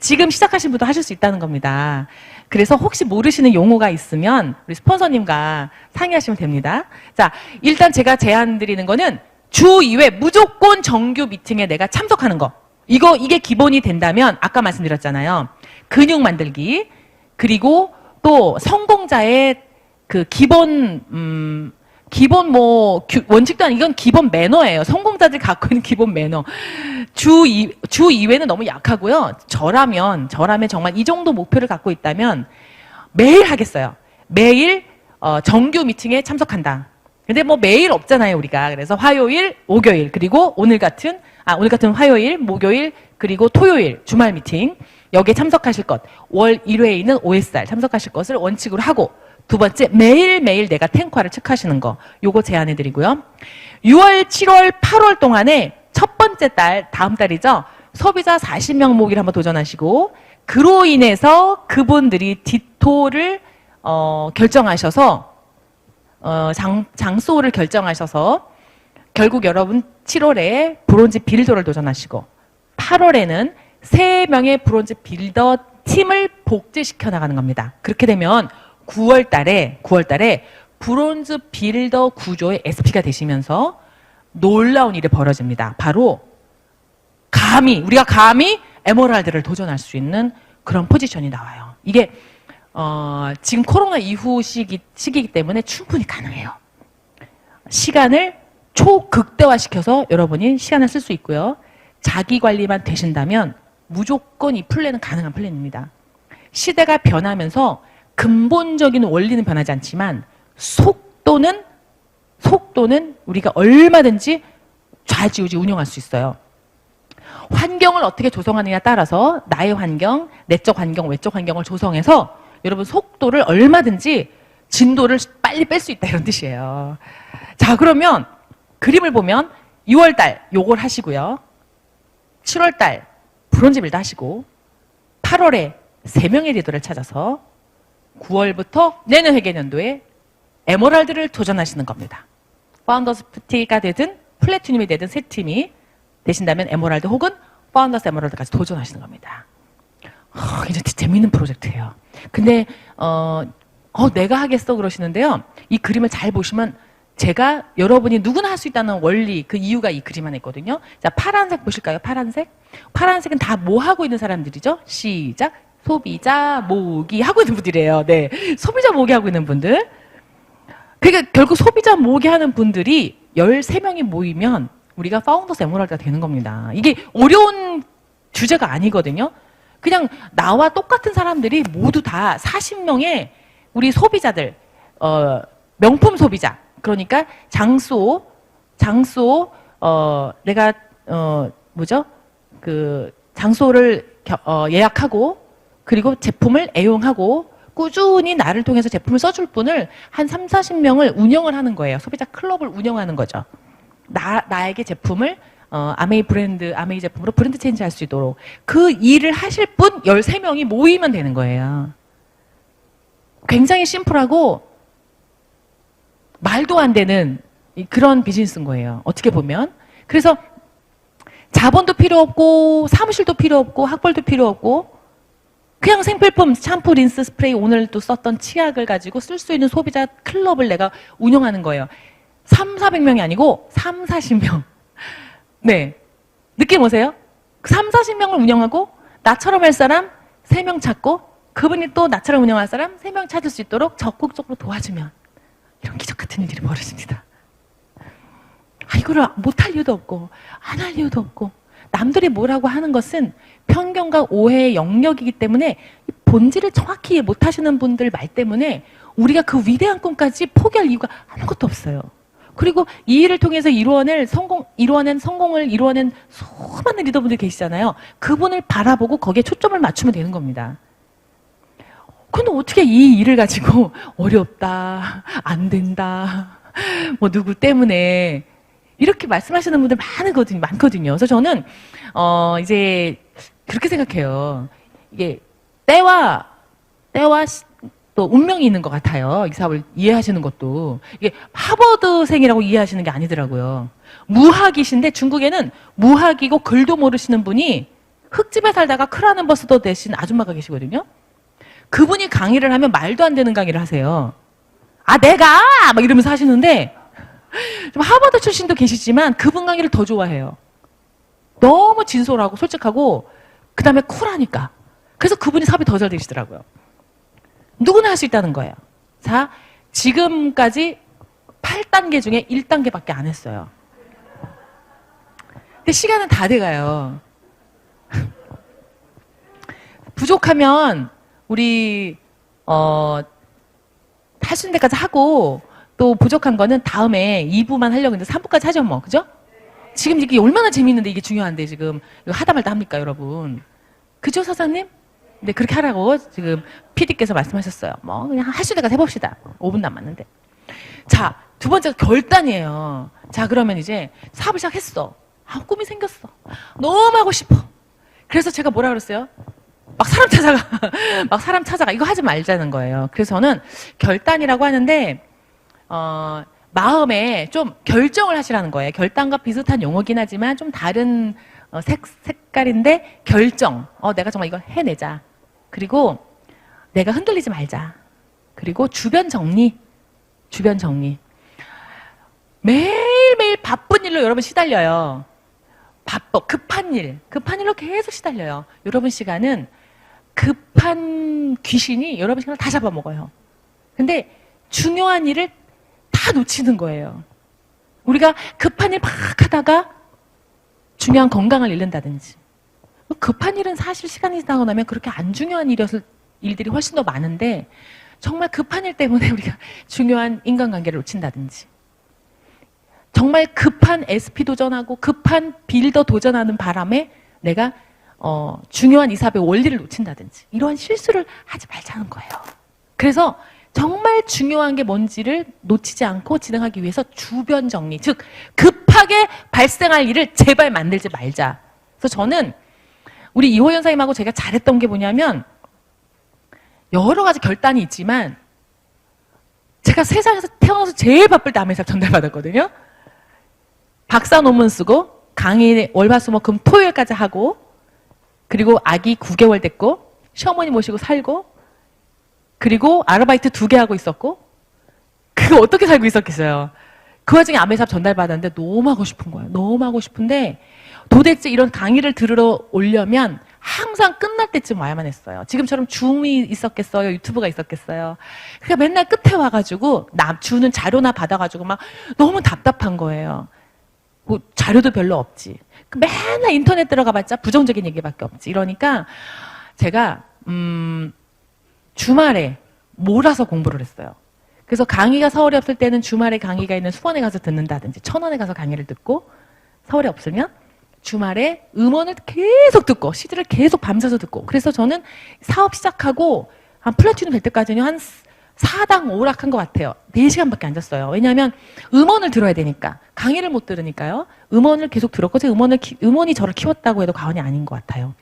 지금 시작하신 분도 하실 수 있다는 겁니다. 그래서 혹시 모르시는 용어가 있으면 우리 스폰서님과 상의하시면 됩니다. 자, 일단 제가 제안 드리는 거는 주 2회 무조건 정규 미팅에 내가 참석하는 거. 이게 기본이 된다면 아까 말씀드렸잖아요. 근육 만들기, 그리고 또 성공자의 그 기본 원칙도 아니고 이건 기본 매너예요. 성공자들이 갖고 있는 기본 매너. 주 2회는 너무 약하고요. 저라면 정말 이 정도 목표를 갖고 있다면 매일 하겠어요. 매일 정규 미팅에 참석한다. 근데 뭐 매일 없잖아요, 우리가. 그래서 화요일, 목요일, 그리고 오늘 같은 화요일, 목요일, 그리고 토요일 주말 미팅, 여기에 참석하실 것, 월 1회에는 OSR 참석하실 것을 원칙으로 하고, 두 번째, 매일매일 내가 탱커를 체크하시는 거, 요거 제안해 드리고요. 6월, 7월, 8월 동안에 첫 번째 달, 다음 달이죠. 소비자 40명 모으기를 한번 도전하시고, 그로 인해서 그분들이 디토를 결정하셔서 장소를 결정하셔서 결국 여러분 7월에 브론즈 빌더를 도전하시고, 8월에는 3명의 브론즈 빌더 팀을 복제시켜 나가는 겁니다. 그렇게 되면 9월 달에 브론즈 빌더 구조의 SP가 되시면서 놀라운 일이 벌어집니다. 바로 우리가 감히 에메랄드를 도전할 수 있는 그런 포지션이 나와요. 이게 지금 코로나 이후 시기이기 때문에 충분히 가능해요. 시간을 초극대화시켜서 여러분이 시간을 쓸 수 있고요. 자기 관리만 되신다면 무조건 이 플랜은 가능한 플랜입니다. 시대가 변하면서 근본적인 원리는 변하지 않지만 속도는 우리가 얼마든지 좌지우지 운영할 수 있어요. 환경을 어떻게 조성하느냐에 따라서 나의 환경, 내적 환경, 외적 환경을 조성해서 여러분 속도를 얼마든지 진도를 빨리 뺄 수 있다, 이런 뜻이에요. 자, 그러면 그림을 보면 6월달 요걸 하시고요. 7월달 브론즈 빌드 하시고, 8월에 3명의 리더를 찾아서 9월부터 내년 회계년도에 에메랄드를 도전하시는 겁니다. 파운더스 PT가 되든 플래티늄이 되든 세 팀이 되신다면 에메랄드 혹은 파운더스 에메랄드까지 도전하시는 겁니다. 이제 재밌는 프로젝트예요. 근데 내가 하겠어 그러시는데요. 이 그림을 잘 보시면 제가 여러분이 누구나 할 수 있다는 원리, 그 이유가 이 그림 안에 있거든요. 자, 파란색 보실까요? 파란색은 다 뭐 하고 있는 사람들이죠? 시작. 소비자 모으기 하고 있는 분들이에요. 네, 소비자 모으기 하고 있는 분들. 그러니까 결국 소비자 모으기 하는 분들이 13명이 모이면 우리가 파운더스 에메랄드가 되는 겁니다. 이게 어려운 주제가 아니거든요. 그냥 나와 똑같은 사람들이 모두 다 40명의 우리 소비자들, 명품 소비자. 그러니까 내가 장소를 예약하고, 그리고 제품을 애용하고 꾸준히 나를 통해서 제품을 써줄 분을 한 3, 40명을 운영을 하는 거예요. 소비자 클럽을 운영하는 거죠. 나에게 제품을 아메이 제품으로 브랜드 체인지 할 수 있도록 그 일을 하실 분 13명이 모이면 되는 거예요. 굉장히 심플하고 말도 안 되는 그런 비즈니스인 거예요. 어떻게 보면. 그래서 자본도 필요 없고 사무실도 필요 없고 학벌도 필요 없고 그냥 생필품 샴푸, 린스, 스프레이 오늘 또 썼던 치약을 가지고 쓸 수 있는 소비자 클럽을 내가 운영하는 거예요. 400명이 아니고 40명. 네. 느낌 오세요? 40명을 운영하고 나처럼 할 사람 3명 찾고 그분이 또 나처럼 운영할 사람 3명 찾을 수 있도록 적극적으로 도와주면 이런 기적 같은 일이 벌어집니다. 이거를 못할 이유도 없고 안 할 이유도 없고 남들이 뭐라고 하는 것은 편견과 오해의 영역이기 때문에 본질을 정확히 이해 못하시는 분들 말 때문에 우리가 그 위대한 꿈까지 포기할 이유가 아무것도 없어요. 그리고 이 일을 통해서 이루어낸 성공을 이루어낸 수많은 리더분들 계시잖아요. 그분을 바라보고 거기에 초점을 맞추면 되는 겁니다. 근데 어떻게 이 일을 가지고 어렵다, 안 된다, 뭐 누구 때문에 이렇게 말씀하시는 분들 많거든요. 그래서 저는 이제 그렇게 생각해요. 이게 때와 또 운명이 있는 것 같아요. 이 사업을 이해하시는 것도. 이게 하버드생이라고 이해하시는 게 아니더라고요. 무학이신데 중국에는 무학이고 글도 모르시는 분이 흙집에 살다가 크라는 버스도 되신 아줌마가 계시거든요. 그분이 강의를 하면 말도 안 되는 강의를 하세요. 내가! 막 이러면서 하시는데 좀 하버드 출신도 계시지만 그분 강의를 더 좋아해요. 너무 진솔하고 솔직하고 그 다음에 쿨하니까. 그래서 그분이 사업이 더 잘 되시더라고요. 누구나 할 수 있다는 거예요. 자, 지금까지 8단계 중에 1단계밖에 안 했어요. 근데 시간은 다 돼가요. 부족하면 우리 할 수 있는 데까지 하고 또 부족한 거는 다음에 2부만 하려고 했는데 3부까지 하죠 뭐. 그죠? 지금 이게 얼마나 재미있는데 이게 중요한데 지금 이거 하다 말다 합니까 여러분? 그죠 사장님? 네, 그렇게 하라고 지금 PD께서 말씀하셨어요. 뭐 그냥 할 수 있는 데까지 해봅시다. 5분 남았는데. 자, 두 번째가 결단이에요. 자, 그러면 이제 사업을 시작했어. 꿈이 생겼어. 너무 하고 싶어. 그래서 제가 뭐라 그랬어요? 막 사람 찾아가. 이거 하지 말자는 거예요. 그래서 저는 결단이라고 하는데 마음에 좀 결정을 하시라는 거예요. 결단과 비슷한 용어긴 하지만 좀 다른 색깔인데 결정. 내가 정말 이걸 해내자. 그리고 내가 흔들리지 말자. 그리고 주변 정리. 매일매일 바쁜 일로 여러분 시달려요. 급한 일로 계속 시달려요. 여러분 시간은 급한 귀신이 여러분 시간을 다 잡아먹어요. 근데 중요한 일을 다 놓치는 거예요. 우리가 급한 일 막 하다가 중요한 건강을 잃는다든지. 급한 일은 사실 시간이 지나고 나면 그렇게 안 중요한 일들이 훨씬 더 많은데 정말 급한 일 때문에 우리가 중요한 인간관계를 놓친다든지 정말 급한 SP 도전하고 급한 빌더 도전하는 바람에 내가 중요한 이 사업의 원리를 놓친다든지 이러한 실수를 하지 말자는 거예요. 그래서 정말 중요한 게 뭔지를 놓치지 않고 진행하기 위해서 주변 정리, 즉 급하게 발생할 일을 제발 만들지 말자. 그래서 저는 우리 이호 연사님하고 제가 잘했던 게 뭐냐면 여러 가지 결단이 있지만 제가 세상에서 태어나서 제일 바쁠 때 아메이사 전달받았거든요. 박사 논문 쓰고 강의 월화수목금 토요일까지 하고 그리고 아기 9개월 됐고 시어머니 모시고 살고 그리고 아르바이트 2개 하고 있었고 그거 어떻게 살고 있었겠어요. 그 와중에 아메이사 전달받았는데 너무 하고 싶은 거예요. 너무 하고 싶은데 도대체 이런 강의를 들으러 오려면 항상 끝날 때쯤 와야만 했어요. 지금처럼 줌이 있었겠어요? 유튜브가 있었겠어요? 그러니까 맨날 끝에 와가지고 주는 자료나 받아가지고 막 너무 답답한 거예요. 뭐 자료도 별로 없지. 맨날 인터넷 들어가봤자 부정적인 얘기밖에 없지. 이러니까 제가 주말에 몰아서 공부를 했어요. 그래서 강의가 서울에 없을 때는 주말에 강의가 있는 수원에 가서 듣는다든지 천원에 가서 강의를 듣고 서울에 없으면 주말에 음원을 계속 듣고 CD를 계속 밤새서 듣고 그래서 저는 사업 시작하고 한 플래티넘 될 때까지는 한 사당 오락한 것 같아요. 4시간밖에 안 잤어요. 왜냐하면 음원을 들어야 되니까. 강의를 못 들으니까요. 음원을 계속 들었고, 제 음원이 저를 키웠다고 해도 과언이 아닌 것 같아요.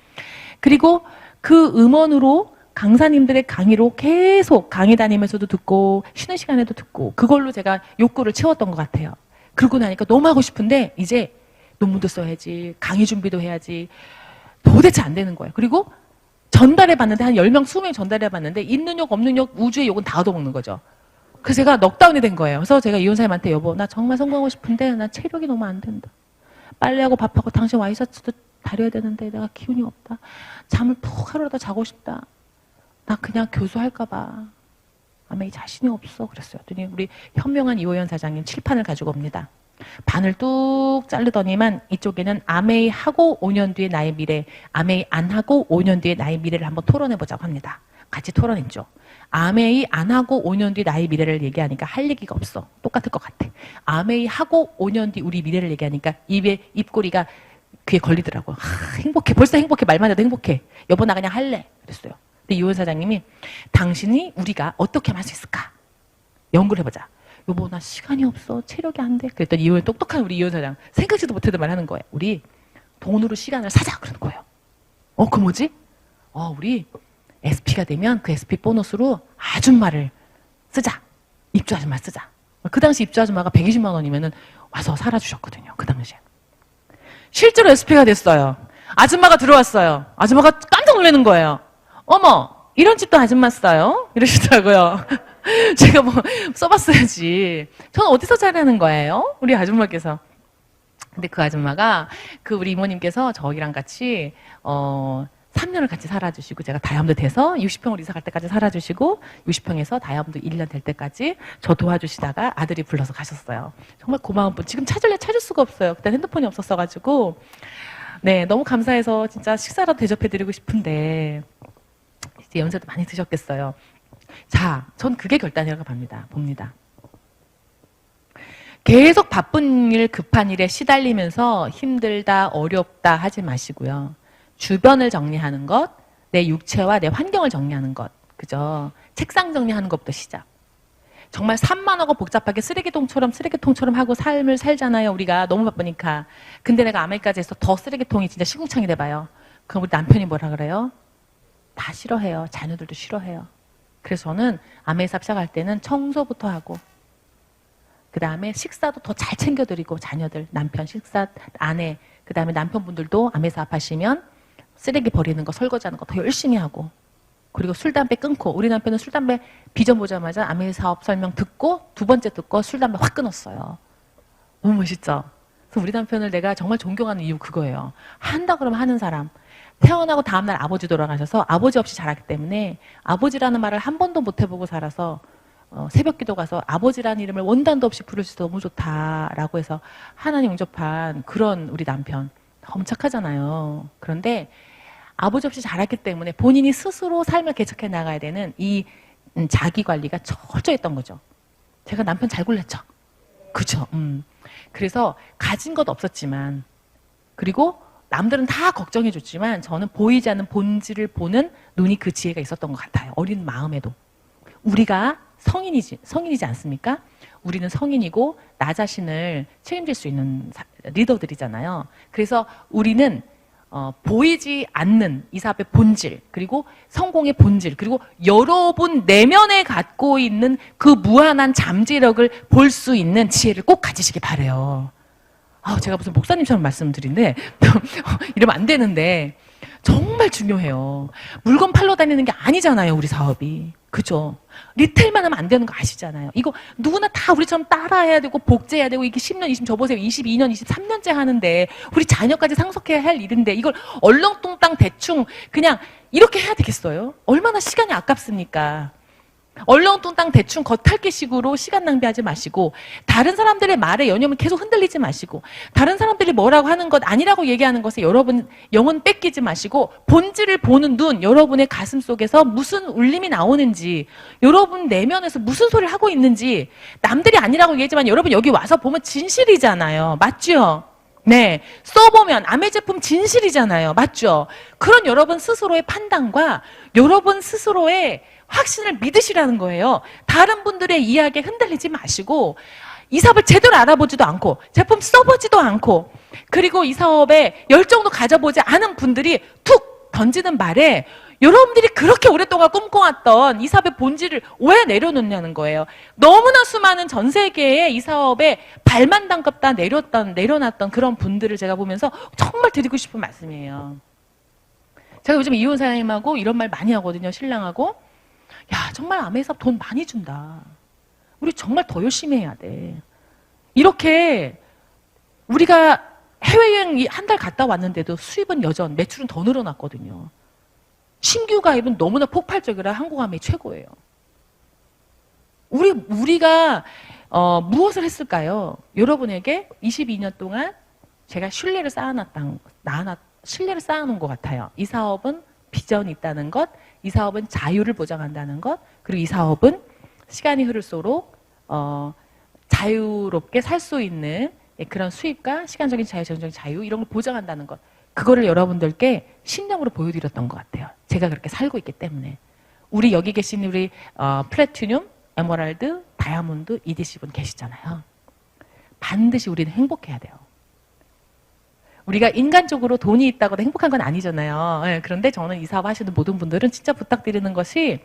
그리고 그 음원으로 강사님들의 강의로 계속 강의 다니면서도 듣고 쉬는 시간에도 듣고 그걸로 제가 욕구를 채웠던 것 같아요. 그러고 나니까 너무 하고 싶은데 이제 논문도 써야지, 강의 준비도 해야지, 도대체 안 되는 거예요. 그리고 전달해 봤는데 한 10명, 20명 전달해 봤는데 있는 욕 없는 욕 우주의 욕은 다 얻어먹는 거죠. 그래서 제가 넉다운이 된 거예요. 그래서 제가 이혼사님한테 여보 나 정말 성공하고 싶은데 나 체력이 너무 안 된다. 빨래하고 밥하고 당신 와이셔츠도 다려야 되는데 내가 기운이 없다. 잠을 푹 하루라도 자고 싶다. 나 그냥 교수할까 봐. 아마 이 자신이 없어. 그랬어요. 그랬더니 우리 현명한 이호연 사장님 칠판을 가지고 옵니다. 반을 뚝 자르더니만 이쪽에는 아메이 하고 5년 뒤에 나의 미래, 아메이 안 하고 5년 뒤에 나의 미래를 한번 토론해보자고 합니다. 같이 토론했죠. 아메이 안 하고 5년 뒤 나의 미래를 얘기하니까 할 얘기가 없어. 똑같을 것 같아. 아메이 하고 5년 뒤 우리 미래를 얘기하니까 입꼬리가 귀에 걸리더라고. 행복해. 벌써 행복해. 말만 해도 행복해. 여보 나 그냥 할래. 그랬어요. 근데 이호연 사장님이 당신이 우리가 어떻게 하면 할 수 있을까? 연구를 해보자. 여보 나 시간이 없어. 체력이 안 돼. 그랬더니 이호연 똑똑한 우리 이호연 사장 생각지도 못했던 말 하는 거예요. 우리 돈으로 시간을 사자. 그러는 거예요. 그 뭐지? 우리 SP가 되면 그 SP 보너스로 아줌마를 쓰자. 입주 아줌마 쓰자. 그 당시 입주 아줌마가 120만 원이면은 와서 살아주셨거든요. 그 당시에. 실제로 SP가 됐어요. 아줌마가 들어왔어요. 아줌마가 깜짝 놀라는 거예요. 어머, 이런 집도 아줌마 써요? 이러시더라고요. 제가 뭐 써봤어야지. 저는 어디서 잘하는 거예요? 우리 아줌마께서. 근데 그 아줌마가 그 우리 이모님께서 저희랑 같이 3년을 같이 살아주시고 제가 다이아몬드 돼서 60평을 이사 갈 때까지 살아주시고 60평에서 다이아몬드 1년 될 때까지 저 도와주시다가 아들이 불러서 가셨어요. 정말 고마운 분. 지금 찾을 수가 없어요. 그때 핸드폰이 없었어가지고 네 너무 감사해서 진짜 식사라도 대접해드리고 싶은데 이제 연세도 많이 드셨겠어요. 자, 전 그게 결단이라고 봅니다. 계속 바쁜 일, 급한 일에 시달리면서 힘들다, 어렵다 하지 마시고요. 주변을 정리하는 것, 내 육체와 내 환경을 정리하는 것, 그죠? 책상 정리하는 것부터 시작. 정말 산만하고 복잡하게 쓰레기통처럼 하고 삶을 살잖아요. 우리가 너무 바쁘니까. 근데 내가 아메리카에서 해서 더 쓰레기통이 진짜 시궁창이 돼봐요. 그럼 우리 남편이 뭐라 그래요? 다 싫어해요. 자녀들도 싫어해요. 그래서 저는 아메리카 시작할 때는 청소부터 하고 그 다음에 식사도 더 잘 챙겨드리고 자녀들, 남편 식사, 아내, 그 다음에 남편분들도 아메리카 하시면 쓰레기 버리는 거, 설거지하는 거 더 열심히 하고 그리고 술, 담배 끊고 우리 남편은 술, 담배 비전 보자마자 아메리 사업 설명 듣고 두 번째 듣고 술, 담배 확 끊었어요. 너무 멋있죠? 그래서 우리 남편을 내가 정말 존경하는 이유 그거예요. 한다 그러면 하는 사람. 태어나고 다음날 아버지 돌아가셔서 아버지 없이 자랐기 때문에 아버지라는 말을 한 번도 못 해보고 살아서 새벽 기도 가서 아버지라는 이름을 원단도 없이 부를 수 있어서 너무 좋다라고 해서 하나님 영접한 그런 우리 남편. 너무 착하잖아요. 그런데 아버지 없이 자랐기 때문에 본인이 스스로 삶을 개척해 나가야 되는 이 자기 관리가 철저했던 거죠. 제가 남편 잘 골랐죠. 그죠? 그래서 가진 것 없었지만 그리고 남들은 다 걱정해 줬지만 저는 보이지 않는 본질을 보는 눈이 그 지혜가 있었던 것 같아요. 어린 마음에도. 우리가 성인이지 않습니까? 우리는 성인이고 나 자신을 책임질 수 있는 리더들이잖아요. 그래서 우리는 보이지 않는 이 사업의 본질, 그리고 성공의 본질, 그리고 여러분 내면에 갖고 있는 그 무한한 잠재력을 볼 수 있는 지혜를 꼭 가지시기 바라요. 제가 무슨 목사님처럼 말씀드린데 이러면 안 되는데 정말 중요해요. 물건 팔러 다니는 게 아니잖아요, 우리 사업이. 그죠? 리테일만 하면 안 되는 거 아시잖아요. 이거 누구나 다 우리처럼 따라해야 되고 복제해야 되고 이게 10년, 20년, 저보세요. 22년, 23년째 하는데 우리 자녀까지 상속해야 할 일인데 이걸 얼렁뚱땅 대충 그냥 이렇게 해야 되겠어요? 얼마나 시간이 아깝습니까? 얼렁뚱땅 대충 겉핥기식으로 시간 낭비하지 마시고 다른 사람들의 말에 여념을 계속 흔들리지 마시고 다른 사람들이 뭐라고 하는 것 아니라고 얘기하는 것에 여러분 영혼 뺏기지 마시고 본질을 보는 눈, 여러분의 가슴 속에서 무슨 울림이 나오는지 여러분 내면에서 무슨 소리를 하고 있는지 남들이 아니라고 얘기하지만 여러분 여기 와서 보면 진실이잖아요. 맞죠? 네, 써보면 아메 제품 진실이잖아요. 맞죠? 그런 여러분 스스로의 판단과 여러분 스스로의 확신을 믿으시라는 거예요. 다른 분들의 이야기에 흔들리지 마시고 이 사업을 제대로 알아보지도 않고 제품 써보지도 않고 그리고 이 사업에 열정도 가져보지 않은 분들이 툭 던지는 말에 여러분들이 그렇게 오랫동안 꿈꿔왔던 이 사업의 본질을 왜 내려놓냐는 거예요. 너무나 수많은 전 세계에 이 사업에 발만 담갔다 내려놨던 그런 분들을 제가 보면서 정말 드리고 싶은 말씀이에요. 제가 요즘 이혼 사장님하고 이런 말 많이 하거든요. 신랑하고. 야, 정말 아메 사업 돈 많이 준다. 우리 정말 더 열심히 해야 돼. 이렇게 우리가 해외여행 한 달 갔다 왔는데도 수입은 여전, 매출은 더 늘어났거든요. 신규 가입은 너무나 폭발적이라 항공함이 최고예요. 우리가 무엇을 했을까요? 여러분에게 22년 동안 제가 신뢰를 쌓아놓은 것 같아요. 이 사업은 비전이 있다는 것, 이 사업은 자유를 보장한다는 것, 그리고 이 사업은 시간이 흐를수록 자유롭게 살 수 있는 그런 수입과 시간적인 자유, 정적인 자유 이런 걸 보장한다는 것. 그거를 여러분들께 신념으로 보여드렸던 것 같아요. 제가 그렇게 살고 있기 때문에. 우리 여기 계신 우리 플래티늄, 에메랄드, 다이아몬드, EDC 분 계시잖아요. 반드시 우리는 행복해야 돼요. 우리가 인간적으로 돈이 있다고 행복한 건 아니잖아요. 네, 그런데 저는 이 사업 하시는 모든 분들은 진짜 부탁드리는 것이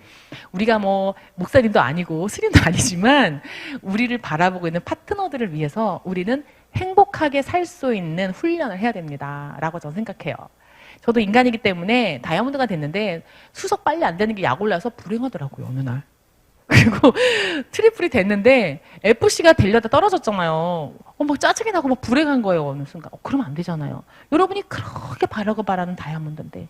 우리가 뭐 목사님도 아니고 스님도 아니지만 우리를 바라보고 있는 파트너들을 위해서 우리는 행복하게 살 수 있는 훈련을 해야 됩니다. 라고 저는 생각해요. 저도 인간이기 때문에 다이아몬드가 됐는데 수석 빨리 안 되는 게 약 올라서 불행하더라고요. 어느 날. 그리고 트리플이 됐는데 FC가 되려다 떨어졌잖아요. 막 짜증이 나고 막 불행한 거예요. 어느 순간. 그러면 안 되잖아요. 여러분이 그렇게 바라고 바라는 다이아몬드인데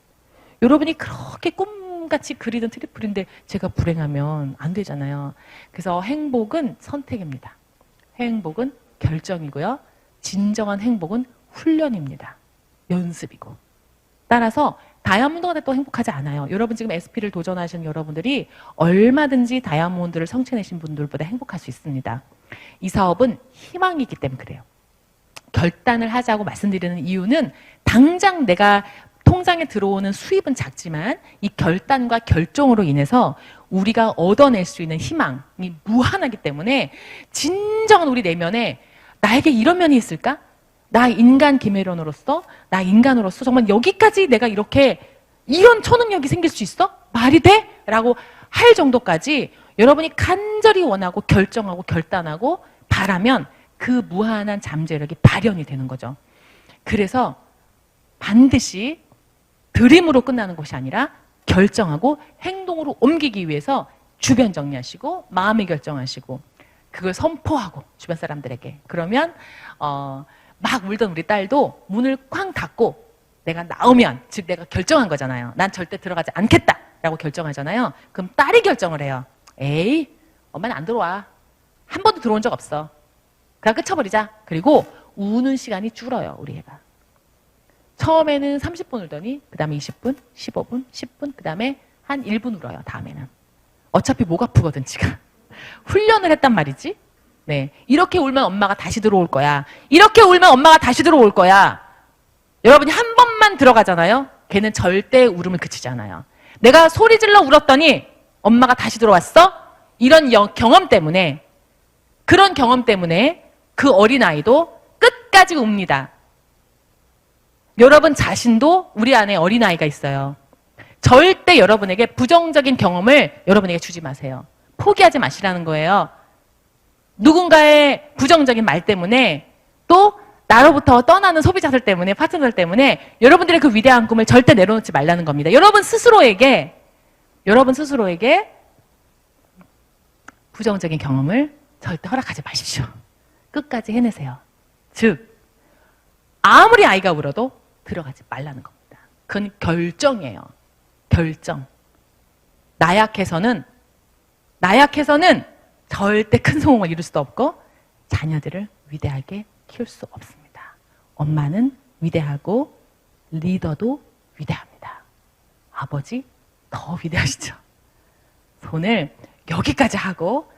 여러분이 그렇게 꿈같이 그리던 트리플인데 제가 불행하면 안 되잖아요. 그래서 행복은 선택입니다. 행복은 결정이고요. 진정한 행복은 훈련입니다. 연습이고. 따라서 다이아몬드가 돼도 행복하지 않아요. 여러분 지금 SP를 도전하시는 여러분들이 얼마든지 다이아몬드를 성취해내신 분들보다 행복할 수 있습니다. 이 사업은 희망이 있기 때문에 그래요. 결단을 하자고 말씀드리는 이유는 당장 내가 통장에 들어오는 수입은 작지만 이 결단과 결정으로 인해서 우리가 얻어낼 수 있는 희망이 무한하기 때문에 진정한 우리 내면에 나에게 이런 면이 있을까? 나 인간 김혜련으로서, 나 인간으로서 정말 여기까지 내가 이렇게 이런 초능력이 생길 수 있어? 말이 돼? 라고 할 정도까지 여러분이 간절히 원하고 결정하고 결단하고 바라면 그 무한한 잠재력이 발현이 되는 거죠. 그래서 반드시 드림으로 끝나는 것이 아니라 결정하고 행동으로 옮기기 위해서 주변 정리하시고 마음에 결정하시고 그걸 선포하고 주변 사람들에게 그러면 막 울던 우리 딸도 문을 쾅 닫고 내가 나오면 즉 내가 결정한 거잖아요. 난 절대 들어가지 않겠다라고 결정하잖아요. 그럼 딸이 결정을 해요. 에이 엄마는 안 들어와. 한 번도 들어온 적 없어. 그냥 끝쳐버리자. 그리고 우는 시간이 줄어요. 우리 애가. 처음에는 30분 울더니 그 다음에 20분, 15분, 10분 그 다음에 한 1분 울어요. 다음에는. 어차피 목 아프거든 지가. 훈련을 했단 말이지. 네, 이렇게 울면 엄마가 다시 들어올 거야. 이렇게 울면 엄마가 다시 들어올 거야. 여러분이 한 번만 들어가잖아요. 걔는 절대 울음을 그치지 않아요. 내가 소리 질러 울었더니 엄마가 다시 들어왔어? 이런 경험 때문에 그런 경험 때문에 그 어린아이도 끝까지 웁니다. 여러분 자신도 우리 안에 어린아이가 있어요. 절대 여러분에게 부정적인 경험을 여러분에게 주지 마세요. 포기하지 마시라는 거예요. 누군가의 부정적인 말 때문에 또 나로부터 떠나는 소비자들 때문에 파트너들 때문에 여러분들의 그 위대한 꿈을 절대 내려놓지 말라는 겁니다. 여러분 스스로에게 부정적인 경험을 절대 허락하지 마십시오. 끝까지 해내세요. 즉 아무리 아이가 울어도 들어가지 말라는 겁니다. 그건 결정이에요. 결정. 나약해서는 절대 큰 성공을 이룰 수도 없고 자녀들을 위대하게 키울 수 없습니다. 엄마는 위대하고 리더도 위대합니다. 아버지 더 위대하시죠. 오늘 여기까지 하고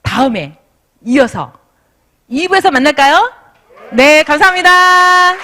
다음에 이어서 2부에서 만날까요? 네, 감사합니다.